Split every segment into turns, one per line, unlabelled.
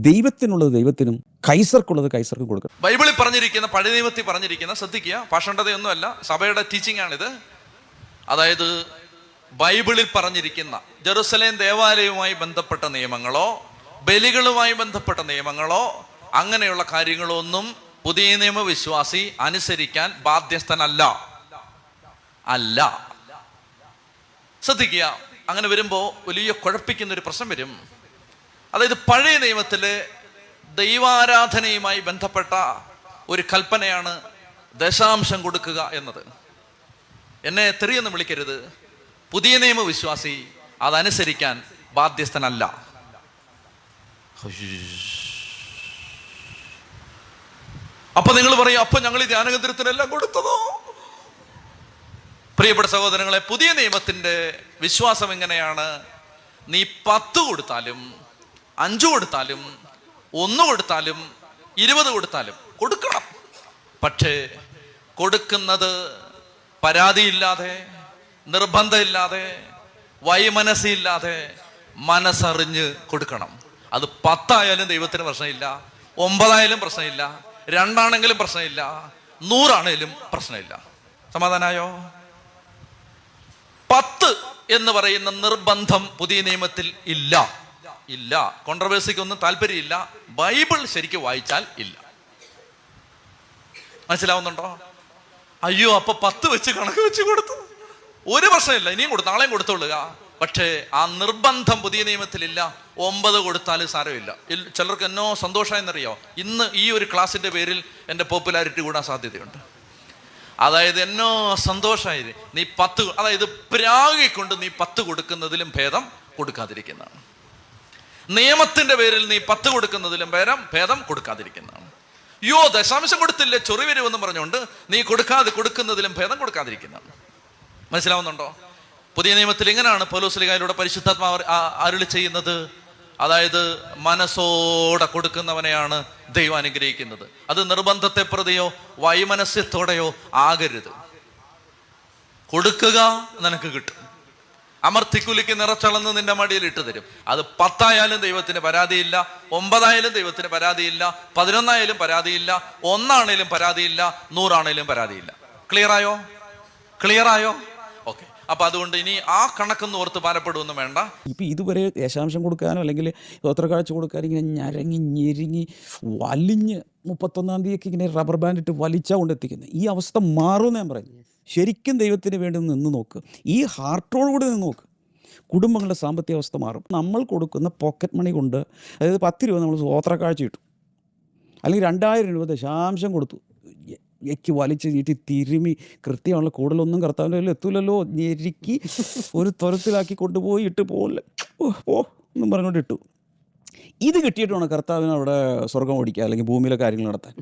ദൈവത്തിനുള്ളത് ദൈവത്തിനും കൈസർക്കുള്ളത് കൈസർക്ക് കൊടുക്കണം.
ബൈബിളിൽ പറഞ്ഞിരിക്കുന്ന, പഴയ നിയമത്തിൽ പറഞ്ഞിരിക്കുന്ന, ശ്രദ്ധിക്കുക, പാഷണ്ഡതയൊന്നുമല്ല, സഭയുടെ ടീച്ചിങ് ആണിത്. അതായത് ബൈബിളിൽ പറഞ്ഞിരിക്കുന്ന ജെറുസലേം ദേവാലയവുമായി ബന്ധപ്പെട്ട നിയമങ്ങളോ ബലികളുമായി ബന്ധപ്പെട്ട നിയമങ്ങളോ അങ്ങനെയുള്ള കാര്യങ്ങളോ ഒന്നും പുതിയ നിയമ വിശ്വാസി അനുസരിക്കാൻ ബാധ്യസ്ഥനല്ല. അല്ല. ശ്രദ്ധിക്കുക, അങ്ങനെ വരുമ്പോൾ വലിയ കുഴപ്പിക്കുന്ന ഒരു പ്രശ്നം വരും. അതായത് പഴയ നിയമത്തില് ദൈവാരാധനയുമായി ബന്ധപ്പെട്ട ഒരു കൽപ്പനയാണ് ദശാംശം കൊടുക്കുക എന്നത്. എന്നെ തെറിയൊന്നും വിളിക്കരുത്. പുതിയ നിയമ വിശ്വാസി അതനുസരിക്കാൻ ബാധ്യസ്ഥനല്ല. അപ്പൊ നിങ്ങൾ പറയും, അപ്പൊ ഞങ്ങൾ ഈ ധ്യാനകേന്ദ്രത്തിനെല്ലാം കൊടുത്തതോ? പ്രിയപ്പെട്ട സഹോദരങ്ങളെ, പുതിയ നിയമത്തിന്റെ വിശ്വാസം എങ്ങനെയാണ്? നീ 10 കൊടുത്താലും 5 കൊടുത്താലും 1 കൊടുത്താലും 20 കൊടുത്താലും കൊടുക്കണം. പക്ഷേ കൊടുക്കുന്നത് പരാതിയില്ലാതെ, നിർബന്ധമില്ലാതെ, വൈമനസ്സില്ലാതെ, മനസ്സറിഞ്ഞ് കൊടുക്കണം. അത് 10 ആയാലും ദൈവത്തിന് പ്രശ്നമില്ല, 9 ആയാലും പ്രശ്നമില്ല, 2 ആണെങ്കിലും പ്രശ്നമില്ല, 100 ആണെങ്കിലും പ്രശ്നമില്ല. സമാധാനായോ? 10 എന്ന് പറയുന്ന നിർബന്ധം പുതിയ നിയമത്തിൽ ഇല്ല. ഇല്ല. കോൺട്രവേഴ്സിക്കൊന്നും താല്പര്യമില്ല. ബൈബിൾ ശരിക്കും വായിച്ചാൽ ഇല്ല. മനസ്സിലാവുന്നുണ്ടോ? അയ്യോ, അപ്പൊ 10 വെച്ച് കണക്ക് വെച്ച് കൊടുത്തു, ഒരു പ്രശ്നമില്ല, ഇനിയും കൊടുത്തു, നാളെയും കൊടുത്തോളുക. പക്ഷേ ആ നിർബന്ധം പുതിയ നിയമത്തിലില്ല. 9 കൊടുത്താലും സാരമില്ല. ചിലർക്ക് എന്നോ സന്തോഷമായെന്നറിയോ? ഇന്ന് ഈ ഒരു ക്ലാസ്സിന്റെ പേരിൽ എൻ്റെ പോപ്പുലാരിറ്റി കൂടാൻ സാധ്യതയുണ്ട്. അതായത് എന്നോ സന്തോഷമായി നീ 10, അതായത് പ്രാഗിക്കൊണ്ട് നീ 10 കൊടുക്കുന്നതിലും ഭേദം കൊടുക്കാതിരിക്കുന്നതാണ്. നിയമത്തിന്റെ പേരിൽ നീ 10 കൊടുക്കുന്നതിലും ഭേദം കൊടുക്കാതിരിക്കുന്നതാണ്. യോ, ദശാംശം കൊടുത്തില്ലേ ചൊറി വരുമെന്ന് പറഞ്ഞുകൊണ്ട് നീ കൊടുക്കുന്നതിലും ഭേദം കൊടുക്കാതിരിക്കുന്നതാണ്. മനസ്സിലാവുന്നുണ്ടോ? പുതിയ നിയമത്തിൽ ഇങ്ങനെയാണ് പൗലോസ്ലീഹായിലൂടെ പരിശുദ്ധാത്മാവ് അരുളി ചെയ്യുന്നത്. അതായത് മനസ്സോടെ കൊടുക്കുന്നവനെയാണ് ദൈവം അനുഗ്രഹിക്കുന്നത്. അത് നിർബന്ധത്തെ പ്രതിയോ വൈമനസ്യത്തോടെയോ ആകരുത്. കൊടുക്കുക, നിനക്ക് കിട്ടും. അമർത്തിക്കുലിക്ക് നിറച്ചളന്ന് നിന്റെ മടിയിൽ ഇട്ട് തരും. അത് 10 ആയാലും ദൈവത്തിന് പരാതിയില്ല, 9 ആയാലും ദൈവത്തിന് പരാതിയില്ല, 11 ആയാലും പരാതിയില്ല, 1 ആണേലും പരാതിയില്ല, 100 ആണേലും പരാതിയില്ല. ക്ലിയർ ആയോ? ഓക്കെ. അപ്പൊ അതുകൊണ്ട് ഇനി ആ കണക്കൊന്നും ഓർത്ത് ഭാരപ്പെടുവൊന്നും വേണ്ട.
ഇപ്പം ഇതുവരെ ദശാംശം കൊടുക്കാനോ അല്ലെങ്കിൽ സ്വത്രക്കാഴ്ച കൊടുക്കാനോ ഇങ്ങനെ ഞരങ്ങി ഞെരുങ്ങി വലിഞ്ഞ് 31-ാം തീയതിക്ക് ഇങ്ങനെ റബ്ബർ ബാൻഡ് ഇട്ട് വലിച്ചാൽ കൊണ്ടെത്തിക്കുന്നത്. ഈ അവസ്ഥ മാറുമെന്ന് ഞാൻ പറയുന്നു. ശരിക്കും ദൈവത്തിന് വേണ്ടി നിന്ന് നോക്ക്. ഈ ഹാർട്ടോടുകൂടി നിന്ന് നോക്ക്. കുടുംബങ്ങളുടെ സാമ്പത്തിക അവസ്ഥ മാറും. നമ്മൾ കൊടുക്കുന്ന പോക്കറ്റ് മണി കൊണ്ട്, അതായത് 10 രൂപ നമ്മൾ സ്വത്രക്കാഴ്ച ഇട്ടു, അല്ലെങ്കിൽ 2000 രൂപ ദശാംശം കൊടുത്തു, വലിച്ച് ചീട്ടി തിരുമി കൃത്യമുള്ള കൂടുതലൊന്നും കർത്താവിൻ്റെ കയ്യിൽ എത്തൂലല്ലോ, ഞെരുക്കി ഒരു തുരത്തിലാക്കി കൊണ്ടുപോയി ഇട്ട് പോലെ എന്നും പറഞ്ഞുകൊണ്ട് ഇട്ടു. ഇത് കിട്ടിയിട്ട് വേണം കർത്താവിന് അവിടെ സ്വർഗം ഓടിക്കുക അല്ലെങ്കിൽ ഭൂമിയിലെ കാര്യങ്ങൾ നടത്താൻ.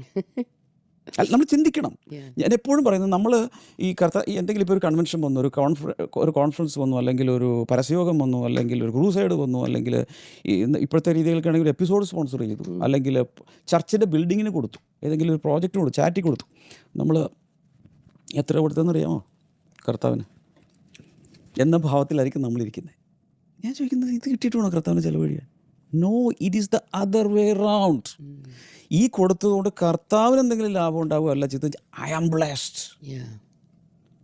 നമ്മൾ ചിന്തിക്കണം. ഞാൻ എപ്പോഴും പറയുന്നത്, നമ്മൾ ഈ എന്തെങ്കിലും ഇപ്പോൾ ഒരു കൺവെൻഷൻ വന്നു, ഒരു കോൺഫറൻസ് വന്നു, അല്ലെങ്കിൽ ഒരു പരസ്യയോഗം വന്നു, അല്ലെങ്കിൽ ഒരു ക്രൂസൈഡ് വന്നു, അല്ലെങ്കിൽ ഇപ്പോഴത്തെ രീതികൾക്കാണെങ്കിൽ ഒരു എപ്പിസോഡ് സ്പോൺസർ ചെയ്തു, അല്ലെങ്കിൽ ചർച്ചിൻ്റെ ബിൽഡിങ്ങിന് കൊടുത്തു, ഏതെങ്കിലും ഒരു പ്രോജക്റ്റ് കൊടുത്തു, ചാറ്റി കൊടുത്തു. നമ്മൾ എത്ര കൊടുത്തതെന്ന് അറിയാമോ? കർത്താവിന് എന്ന ഭാവത്തിലായിരിക്കും നമ്മളിരിക്കുന്നത്. ഞാൻ ചോദിക്കുന്നത്, ഇത് കിട്ടിയിട്ട് വേണോ കർത്താവിന് ചിലവഴിയാൻ? No, it is the other way round. ഈ കൊടുത്തതുകൊണ്ട് കർത്താവിന് എന്തെങ്കിലും ലാഭം ഉണ്ടാവുകയല്ല ചെയ്ത്. I am blessed.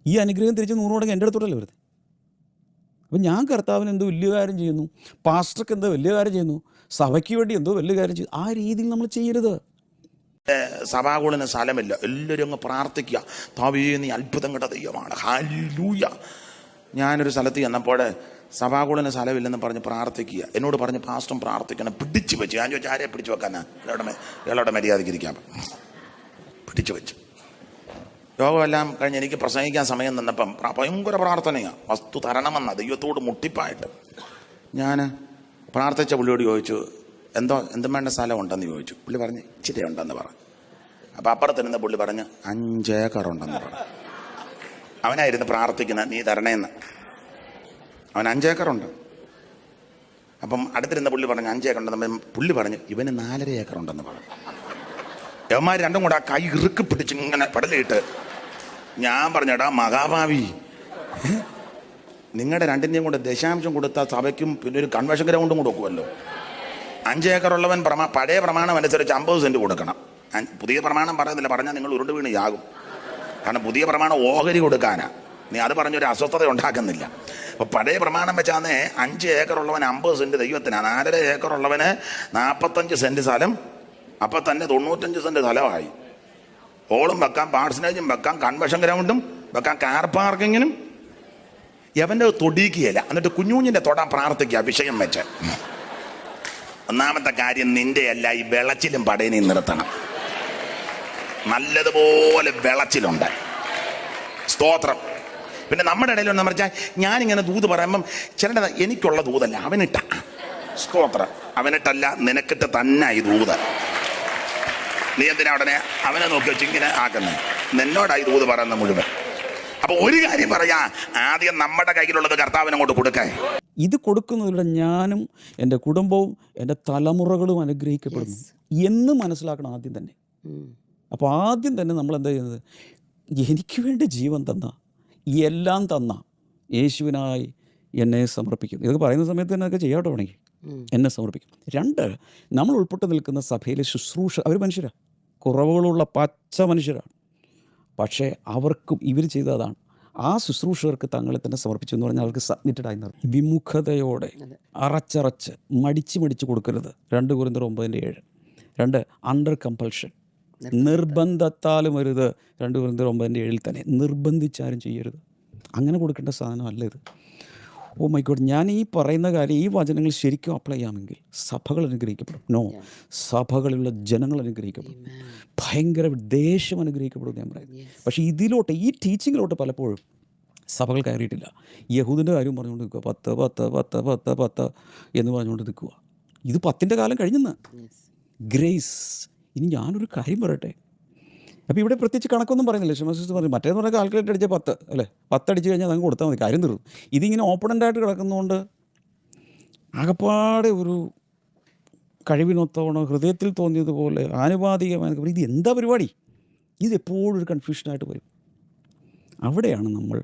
ഈ അനുഗ്രഹം തിരിച്ച് 100 മടങ്ങ് എൻ്റെ അടുത്തോട്ടല്ലേ വരുന്നത്. അപ്പം ഞാൻ കർത്താവിന് എന്തോ വലിയ കാര്യം ചെയ്യുന്നു, പാസ്റ്റർക്ക് എന്തോ വലിയ കാര്യം ചെയ്യുന്നു, സഭയ്ക്ക് വേണ്ടി എന്തോ വലിയ കാര്യം ചെയ്യുന്നു. ആ രീതിയിൽ നമ്മൾ ചെയ്യരുത്.
സഭാകൂളിന് സ്ഥലമില്ല, എല്ലാവരും അങ്ങ് പ്രാർത്ഥിക്കുക, താവേ നീ അത്ഭുതം കണ്ട ദൈവമാണ്, ഹല്ലേലൂയ. ഞാനൊരു സ്ഥലത്ത് ചെന്നപ്പോൾ സഭാകൂളിന് സ്ഥലമില്ലെന്ന് പറഞ്ഞ് പ്രാർത്ഥിക്കുക. എന്നോട് പറഞ്ഞ് പാസ്റ്റർ പ്രാർത്ഥിക്കണം, പിടിച്ചു വെച്ച്. ഞാൻ ചോദിച്ചാൽ ആരെ പിടിച്ചു വെക്കാനാ? ഇയാളുടെ മര്യാദയ്ക്ക് ഇരിക്കാൻ പിടിച്ചു വെച്ചു. യോഗമെല്ലാം കഴിഞ്ഞ് എനിക്ക് പ്രസംഗിക്കാൻ സമയം നിന്നപ്പം ഭയങ്കര പ്രാർത്ഥനയാണ്, വസ്തു തരണമെന്ന ദൈവത്തോട് മുട്ടിപ്പായിട്ട്. ഞാൻ പ്രാർത്ഥിച്ച പുള്ളിയോട് ചോദിച്ചു, എന്തും വേണ്ട സ്ഥലം ഉണ്ടെന്ന് ചോദിച്ചു. പുള്ളി പറഞ്ഞ് ഇച്ചിരി ഉണ്ടെന്ന് പറഞ്ഞു. അപ്പം അപ്പുറത്തിരുന്ന പുള്ളി പറഞ്ഞ് 5 ഏക്കറുണ്ടെന്ന് പറഞ്ഞു. അവനായിരുന്നു പ്രാർത്ഥിക്കുന്നത്, നീ തരണേന്ന്. അവൻ 5 ഏക്കറുണ്ട്. അപ്പം അടുത്തിരുന്ന പുള്ളി പറഞ്ഞു 5 ഏക്കറുണ്ടെന്ന്. പുള്ളി പറഞ്ഞു ഇവന് 4.5 ഏക്കറുണ്ടെന്ന് പറഞ്ഞു. യവന്മാർ രണ്ടും കൂടെ ആ കൈ ഇറുക്കി പിടിച്ച് ഇങ്ങനെ പടലിട്ട് ഞാൻ പറഞ്ഞടാ മഹാഭാവി, നിങ്ങളുടെ രണ്ടിൻ്റെയും കൂടെ ദശാംശം കൊടുത്താൽ സഭയ്ക്കും പിന്നെ ഒരു കൺവെൻഷൻ ഗ്രൗണ്ടും കൂടെ വെക്കുമല്ലോ. 5 ഏക്കറുള്ളവൻ പഴയ പ്രമാണം അനുസരിച്ച് 50 സെന്റ് കൊടുക്കണം. പുതിയ പ്രമാണം പറയുന്നില്ല, പറഞ്ഞാൽ നിങ്ങൾ ഉരുണ്ട് വീണ് യാകും. കാരണം പുതിയ പ്രമാണം ഓഹരി കൊടുക്കാനാ. നീ അത് പറഞ്ഞൊരു അസ്വസ്ഥത ഉണ്ടാക്കുന്നില്ല. അപ്പോൾ പഴയ പ്രമാണം വെച്ചാന്ന് 5 ഏക്കറുള്ളവൻ 50 സെന്റ് ദൈവത്തിനാണ്. 4.5 ഏക്കറുള്ളവന് 45 സെന്റ് സ്ഥലം. അപ്പം തന്നെ 95 സെന്റ് സ്ഥലമായി. ഹോളും വെക്കാം, പാർസനേജും വെക്കാം, കൺവെൻഷൻ ഗ്രൗണ്ടും വെക്കാം, കാർ പാർക്കിങ്ങിനും. എവൻ്റെ തൊടിക്കുകയില്ല. എന്നിട്ട് കുഞ്ഞുഞ്ഞിൻ്റെ തൊടാൻ പ്രാർത്ഥിക്കുക വിഷയം വെച്ച്. ഒന്നാമത്തെ കാര്യം, നിന്റെ അല്ല, ഈ വിളച്ചിലും പടയനെയും നിർത്തണം. നല്ലതുപോലെ വിളച്ചിലുണ്ട്. സ്തോത്രം. പിന്നെ നമ്മുടെ ഇടയിലൊന്നും പറഞ്ഞാൽ ഞാനിങ്ങനെ ദൂത് പറയുമ്പം ചിലത് എനിക്കുള്ള ദൂതല്ല, അവനിട്ട. സ്തോത്രം. അവനിട്ടല്ല, നിനക്കിട്ട് തന്നെ ഈ ദൂത്. നീ എന്തിനാ ഉടനെ അവനെ നോക്കി വെച്ച് ഇങ്ങനെ ആക്കുന്നത്? നിന്നോടായി ദൂത് പറയുന്ന മുഴുവൻ. അപ്പൊ ഒരു കാര്യം പറയാ, ആദ്യം നമ്മുടെ കയ്യിലുള്ളത് കർത്താവിനങ്ങോട്ട് കൊടുക്കാൻ.
ഇത് കൊടുക്കുന്നതിലൂടെ ഞാനും എൻ്റെ കുടുംബവും എൻ്റെ തലമുറകളും അനുഗ്രഹിക്കപ്പെടുന്നു എന്ന് മനസ്സിലാക്കണം ആദ്യം തന്നെ. അപ്പോൾ ആദ്യം തന്നെ നമ്മൾ എന്താ ചെയ്യുന്നത്? എനിക്ക് വേണ്ടി ജീവൻ തന്ന, എല്ലാം തന്ന യേശുവിനായി എന്നെ സമർപ്പിക്കും. ഇതൊക്കെ പറയുന്ന സമയത്ത് തന്നെ അതൊക്കെ ചെയ്യാട്ടോ വേണമെങ്കിൽ എന്നെ സമർപ്പിക്കും. 2, നമ്മൾ ഉൾപ്പെട്ട് നിൽക്കുന്ന സഭയിലെ ശുശ്രൂഷ, അവർ മനുഷ്യരാണ്, കുറവുകളുള്ള പച്ച മനുഷ്യരാണ്. പക്ഷേ അവർക്കും ഇവർ ചെയ്തതാണ്, ആ ശുശ്രൂഷകർക്ക് തങ്ങളെ തന്നെ സമർപ്പിച്ചു എന്ന് പറഞ്ഞാൽ അവർക്ക് സബ്മിറ്റഡ് ആയി നടക്കും. വിമുഖതയോടെ അറച്ചറച്ച് മടിച്ച് കൊടുക്കരുത്. 2 കൊരിന്ത്യർ 9:7. 2, അണ്ടർ കമ്പൽഷൻ, നിർബന്ധത്താലും വരുത്. 2 കൊരിന്ത്യർ 9:7 തന്നെ. നിർബന്ധിച്ചാരും ചെയ്യരുത്. അങ്ങനെ കൊടുക്കേണ്ട സാധനമല്ല ഇത്. ഓ മൈ ഗോഡ്, ഞാൻ ഈ പറയുന്ന കാര്യം, ഈ വചനങ്ങൾ ശരിക്കും അപ്ലൈ ചെയ്യാമെങ്കിൽ സഭകൾ അനുഗ്രഹിക്കപ്പെടും. സഭകളിലുള്ള ജനങ്ങൾ അനുഗ്രഹിക്കപ്പെടും. ഭയങ്കര ദേശം അനുഗ്രഹിക്കപ്പെടും ഞാൻ പറയുന്നത്. പക്ഷേ ഇതിലോട്ട്, ഈ ടീച്ചിങ്ങിലോട്ട് പലപ്പോഴും സഭകൾ കയറിയിട്ടില്ല. യഹൂദിൻ്റെ കാര്യം പറഞ്ഞുകൊണ്ട് നിൽക്കുക, 10 എന്ന് പറഞ്ഞുകൊണ്ട് നിൽക്കുക. ഇത് 10ൻ്റെ കാലം കഴിഞ്ഞെന്ന്. ഗ്രേസ്. ഇനി ഞാനൊരു കാര്യം പറയട്ടെ. അപ്പോൾ ഇവിടെ പ്രത്യേകിച്ച് കണക്കൊന്നും പറയുന്നില്ല. ക്ഷമസിച്ച് പറഞ്ഞു, മറ്റേന്ന് പറഞ്ഞാൽ കാൽക്കുലേറ്റ് അടിച്ചാൽ 10 അല്ലേ, 10 അടിച്ച് കഴിഞ്ഞാൽ അതങ്ങ് കൊടുത്താൽ മതി, കാര്യം തീർന്നു. ഇതിങ്ങനെ ഓപ്പണൻ്റായിട്ട് കിടക്കുന്നതുകൊണ്ട് ആകപ്പാടെ ഒരു കഴിവിനൊത്തവണ ഹൃദയത്തിൽ തോന്നിയതുപോലെ ആനുപാതികമായ ഇത് എന്താ പരിപാടി, ഇത് എപ്പോഴും ഒരു കൺഫ്യൂഷനായിട്ട് വരും. അവിടെയാണ് നമ്മൾ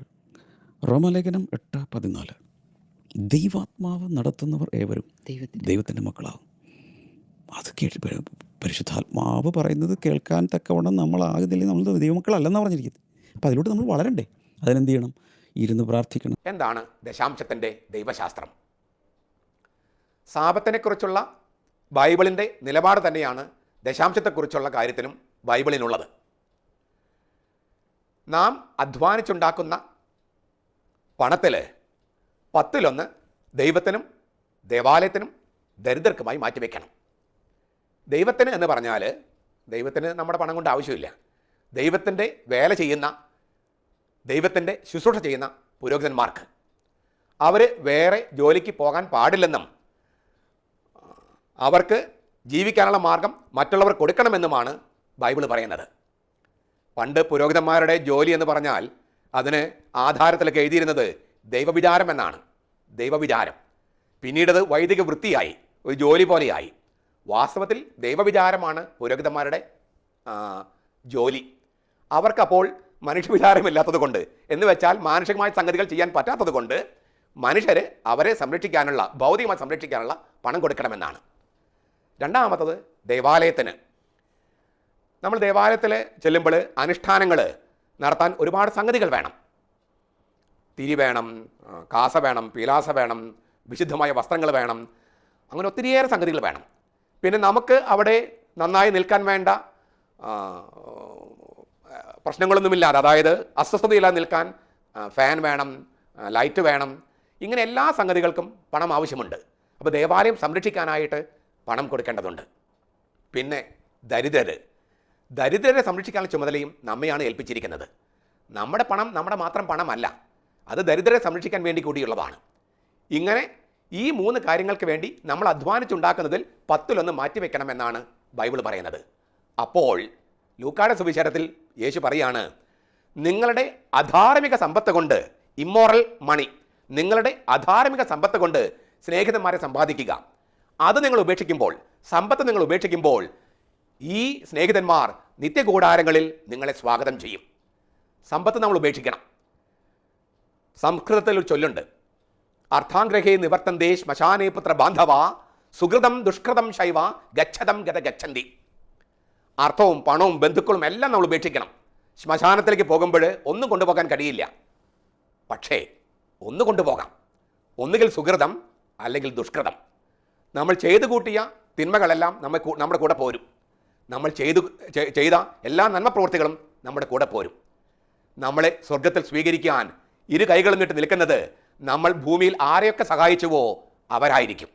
റോമാലേഖനം 8:14 ദൈവാത്മാവ് നടത്തുന്നവർ ഏവരും ദൈവത്തിൻ്റെ മക്കളാകും. അത് പരിശുദ്ധാത്മാവ് പറയുന്നത് കേൾക്കാൻ തക്കവണ്ണം നമ്മളാകുന്നില്ലെങ്കിൽ നമ്മൾ ദൈവമക്കളല്ലെന്നാണ് പറഞ്ഞിരിക്കുന്നത്. അപ്പോൾ അതിലോട്ട് നമ്മൾ വളരണ്ടേ? അതിനെന്ത് ചെയ്യണം? ഇരുന്ന് പ്രാർത്ഥിക്കണം.
എന്താണ് ദശാംശത്തിൻ്റെ ദൈവശാസ്ത്രം? സാപത്തിനെക്കുറിച്ചുള്ള ബൈബിളിൻ്റെ നിലപാട് തന്നെയാണ് ദശാംശത്തെക്കുറിച്ചുള്ള കാര്യത്തിലും ബൈബിളിനുള്ളത്. നാം അധ്വാനിച്ചുണ്ടാക്കുന്ന പണത്തിൽ 10-1 ദൈവത്തിനും ദേവാലയത്തിനും ദരിദ്രർക്കുമായി മാറ്റിവെക്കണം. ദൈവത്തിന് എന്ന് പറഞ്ഞാൽ, ദൈവത്തിന് നമ്മുടെ പണം കൊണ്ട് ആവശ്യമില്ല. ദൈവത്തിൻ്റെ വേല ചെയ്യുന്ന, ദൈവത്തിൻ്റെ ശുശ്രൂഷ ചെയ്യുന്ന പുരോഹിതന്മാർക്ക് അവർ വേറെ ജോലിക്ക് പോകാൻ പാടില്ലെന്നും അവർക്ക് ജീവിക്കാനുള്ള മാർഗം മറ്റുള്ളവർ കൊടുക്കണമെന്നുമാണ് ബൈബിൾ പറയുന്നത്. പണ്ട് പുരോഹിതന്മാരുടെ ജോലി എന്ന് പറഞ്ഞാൽ അതിന് ആധാരത്തിലൊക്കെ എഴുതിയിരുന്നത് ദൈവവിചാരം എന്നാണ്. ദൈവവിചാരം പിന്നീടത് വൈദിക വൃത്തിയായി, ഒരു ജോലി പോലെയായി. വാസ്തവത്തിൽ ദൈവവിചാരമാണ് പുരോഹിതന്മാരുടെ ജോലി. അവർക്കപ്പോൾ മനുഷ്യവിചാരമില്ലാത്തത് കൊണ്ട്, എന്ന് വെച്ചാൽ മാനുഷികമായ സംഗതികൾ ചെയ്യാൻ പറ്റാത്തത് കൊണ്ട് മനുഷ്യർ അവരെ സംരക്ഷിക്കാനുള്ള, ഭൗതികമായി സംരക്ഷിക്കാനുള്ള പണം കൊടുക്കണമെന്നാണ്. രണ്ടാമത്തത് ദേവാലയത്തിന്. നമ്മൾ ദേവാലയത്തിൽ ചെല്ലുമ്പോൾ അനുഷ്ഠാനങ്ങൾ നടത്താൻ ഒരുപാട് സംഗതികൾ വേണം. തിരി വേണം, കാസ വേണം, പീലാസ വേണം, വിശുദ്ധമായ വസ്ത്രങ്ങൾ വേണം, അങ്ങനെ ഒത്തിരിയേറെ സംഗതികൾ വേണം. പിന്നെ നമുക്ക് അവിടെ നന്നായി നിൽക്കാൻ വേണ്ട പ്രശ്നങ്ങളൊന്നുമില്ലാതെ, അതായത് അസ്വസ്ഥതയില്ലാതെ നിൽക്കാൻ ഫാൻ വേണം, ലൈറ്റ് വേണം, ഇങ്ങനെ എല്ലാ സംഗതികൾക്കും പണം ആവശ്യമുണ്ട്. അപ്പോൾ ദേവാലയം സംരക്ഷിക്കാനായിട്ട് പണം കൊടുക്കേണ്ടതുണ്ട്. പിന്നെ ദരിദ്രരെ സംരക്ഷിക്കാനുള്ള ചുമതലയും നമ്മയാണ് ഏൽപ്പിച്ചിരിക്കുന്നത്. നമ്മുടെ പണം നമ്മുടെ മാത്രം പണമല്ല, അത് ദരിദ്രരെ സംരക്ഷിക്കാൻ വേണ്ടി കൂടിയുള്ളതാണ്. ഇങ്ങനെ ഈ 3 കാര്യങ്ങൾക്ക് വേണ്ടി നമ്മൾ അധ്വാനിച്ചുണ്ടാക്കുന്നതിൽ 10-1 മാറ്റിവെക്കണമെന്നാണ് ബൈബിൾ പറയുന്നത്. അപ്പോൾ ലൂക്കായുടെ സുവിശേഷത്തിൽ യേശു പറയാണ്, നിങ്ങളുടെ അധാർമിക സമ്പത്ത് കൊണ്ട്, ഇമ്മോറൽ മണി, നിങ്ങളുടെ അധാർമിക സമ്പത്ത് കൊണ്ട് സ്നേഹിതന്മാരെ സമ്പാദിക്കുക. അത് നിങ്ങൾ ഉപേക്ഷിക്കുമ്പോൾ, സമ്പത്ത് നിങ്ങൾ ഉപേക്ഷിക്കുമ്പോൾ, ഈ സ്നേഹിതന്മാർ നിത്യകൂടാരങ്ങളിൽ നിങ്ങളെ സ്വാഗതം ചെയ്യും. സമ്പത്ത് നമ്മൾ ഉപേക്ഷിക്കണം. സംസ്കൃതത്തിൽ ഒരു ചൊല്ലുണ്ട്, അർത്ഥാംഗ്രഹേ നിവർത്തന്തേ ശ്മശാനേ പുത്ര ബാന്ധവ സുഹൃതം ദുഷ്കൃതം ശൈവ ഗച്ഛതം ഗത ഗച്ഛന്തി. അർത്ഥവും പണവും ബന്ധുക്കളും എല്ലാം നമ്മൾ ഉപേക്ഷിക്കണം. ശ്മശാനത്തിലേക്ക് പോകുമ്പോൾ ഒന്നും കൊണ്ടുപോകാൻ കഴിയില്ല, പക്ഷേ ഒന്ന് കൊണ്ടുപോകാം. ഒന്നുകിൽ സുഹൃതം അല്ലെങ്കിൽ ദുഷ്കൃതം. നമ്മൾ ചെയ്തു കൂട്ടിയ തിന്മകളെല്ലാം നമ്മുടെ കൂടെ പോരും. നമ്മൾ ചെയ്ത എല്ലാ നന്മ പ്രവൃത്തികളും നമ്മുടെ കൂടെ പോരും. നമ്മളെ സ്വർഗത്തിൽ സ്വീകരിക്കാൻ ഇരു കൈകളും നീട്ടി നിൽക്കുന്നത് നമ്മൾ ഭൂമിയിൽ ആരെയൊക്കെ സഹായിച്ചുവോ അവരായിരിക്കും.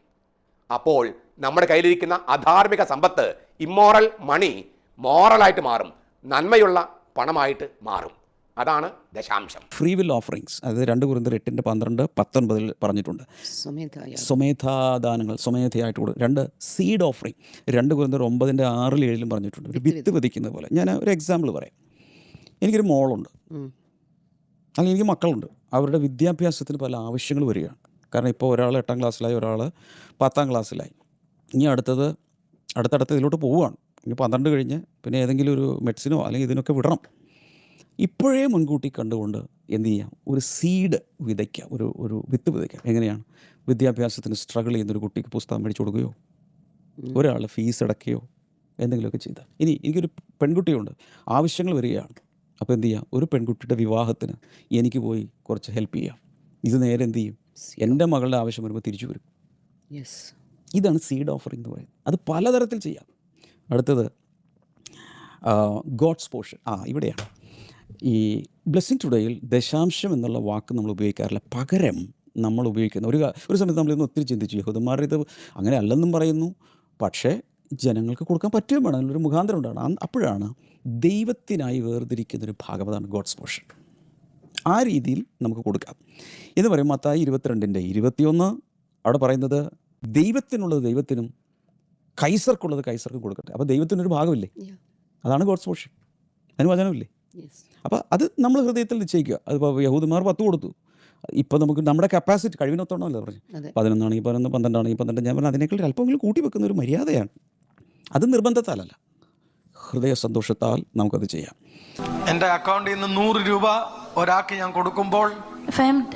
അപ്പോൾ നമ്മുടെ കയ്യിലിരിക്കുന്ന അധാർമിക സമ്പത്ത്, ഇമ്മോറൽ മണി, മോറലായിട്ട് മാറും, നന്മയുള്ള പണമായിട്ട് മാറും. അതാണ് ദശാംശം.
ഫ്രീ വിൽ ഓഫറിങ്സ്, അത് 2 കൊരിന്ത്യർ 8:12-19 പറഞ്ഞിട്ടുണ്ട്. സ്വമേധാദാനങ്ങൾ സ്വമേധയായിട്ട് കൊടുക്കും. 2 സീഡ് ഓഫറിങ് 2 കൊരിന്ത്യർ 9:6-7 പറഞ്ഞിട്ടുണ്ട്. ഒരു വിത്ത് വിധിക്കുന്ന പോലെ. ഞാൻ ഒരു എക്സാമ്പിൾ പറയാം. എനിക്കൊരു മോളുണ്ട്, അല്ലെങ്കിൽ എനിക്ക് മക്കളുണ്ട്. അവരുടെ വിദ്യാഭ്യാസത്തിന് പല ആവശ്യങ്ങൾ വരികയാണ്. കാരണം ഇപ്പോൾ ഒരാൾ 8ാം ക്ലാസ്സിലായി, ഒരാൾ 10ാം ക്ലാസ്സിലായി. ഇനി അടുത്തടുത്ത് ഇതിലോട്ട് പോവുകയാണ്. ഇനി 12 കഴിഞ്ഞ് പിന്നെ ഏതെങ്കിലും ഒരു മെഡിസിനോ അല്ലെങ്കിൽ ഇതിനൊക്കെ വിടണം. ഇപ്പോഴേ മുൻകൂട്ടി കണ്ടുകൊണ്ട് എന്ത് ചെയ്യാം, ഒരു സീഡ് വിതയ്ക്കുക, ഒരു വിത്ത് വിതയ്ക്കുക. എങ്ങനെയാണ്? വിദ്യാഭ്യാസത്തിന് സ്ട്രഗിൾ ചെയ്യുന്നൊരു കുട്ടിക്ക് പുസ്തകം മേടിച്ചു കൊടുക്കുകയോ, ഒരാൾ ഫീസ് അടയ്ക്കുകയോ എന്തെങ്കിലുമൊക്കെ ചെയ്താൽ. ഇനി എനിക്കൊരു പെൺകുട്ടിയുണ്ട്, ആവശ്യങ്ങൾ വരികയാണ്. അപ്പോൾ എന്ത് ചെയ്യാം, ഒരു പെൺകുട്ടിയുടെ വിവാഹത്തിന് എനിക്ക് പോയി കുറച്ച് ഹെൽപ്പ് ചെയ്യാം. ഇത് നേരെ എന്ത് ചെയ്യും, എൻ്റെ മകളുടെ ആവശ്യം വരുമ്പോൾ തിരിച്ചു വരും. ഇതാണ് സീഡ് ഓഫറിംഗ് എന്ന് പറയുന്നത്. അത് പലതരത്തിൽ ചെയ്യാം. അടുത്തത് ഗോഡ്സ് പോർഷൻ. ഇവിടെയാണ് ഈ ബ്ലെസ്സിങ് ടുഡേയിൽ ദശാംശം എന്നുള്ള വാക്ക് നമ്മൾ ഉപയോഗിക്കാറില്ല. പകരം നമ്മൾ ഉപയോഗിക്കുന്ന ഒരു സമയത്ത് നമ്മളിന്ന് ഒത്തിരി ചിന്തിച്ചു, യഹൂദന്മാർ ഇത് അങ്ങനെ അല്ലെന്നും പറയുന്നു, പക്ഷേ ജനങ്ങൾക്ക് കൊടുക്കാൻ പറ്റുകയും വേണം, അതിനൊരു മുഖാന്തരം ഉണ്ടാണ്. അപ്പോഴാണ് ദൈവത്തിനായി വേർതിരിക്കുന്നൊരു ഭാഗം, അതാണ് ഗോഡ്സ് പോർഷൻ. ആ രീതിയിൽ നമുക്ക് കൊടുക്കാം എന്ന് പറയും. മത്തായി 22:21 അവിടെ പറയുന്നത് ദൈവത്തിനുള്ളത് ദൈവത്തിനും കൈസർക്കുള്ളത് കൈസർക്കും കൊടുക്കട്ടെ. അപ്പോൾ ദൈവത്തിനൊരു ഭാഗമില്ലേ, അതാണ് ഗോഡ്സ് പോർഷൻ. അതിന് വചനമില്ലേ? അപ്പോൾ അത് നമ്മൾ ഹൃദയത്തിൽ നിശ്ചയിക്കുക. അതിപ്പോൾ യഹൂദന്മാർ 10 കൊടുത്തു. ഇപ്പോൾ നമുക്ക് നമ്മുടെ കപ്പാസിറ്റി കഴിവിനൊത്തോണമല്ലോ പറഞ്ഞു. 11 ആണെങ്കിൽ 11, 12 ആണെങ്കിൽ 12. ഞാൻ പറഞ്ഞാൽ അതിനേക്കാൾ അല്പമെങ്കിലും കൂട്ടി വെക്കുന്ന ഒരു മര്യാദയാണ്. അത് നിർബന്ധത്താലല്ല, ഹൃദയ സന്തോഷത്താൽ നമുക്കത് ചെയ്യാം.
എൻ്റെ അക്കൗണ്ടിൽ നിന്ന് 100 രൂപ ഒരാൾക്ക് ഞാൻ കൊടുക്കുമ്പോൾ,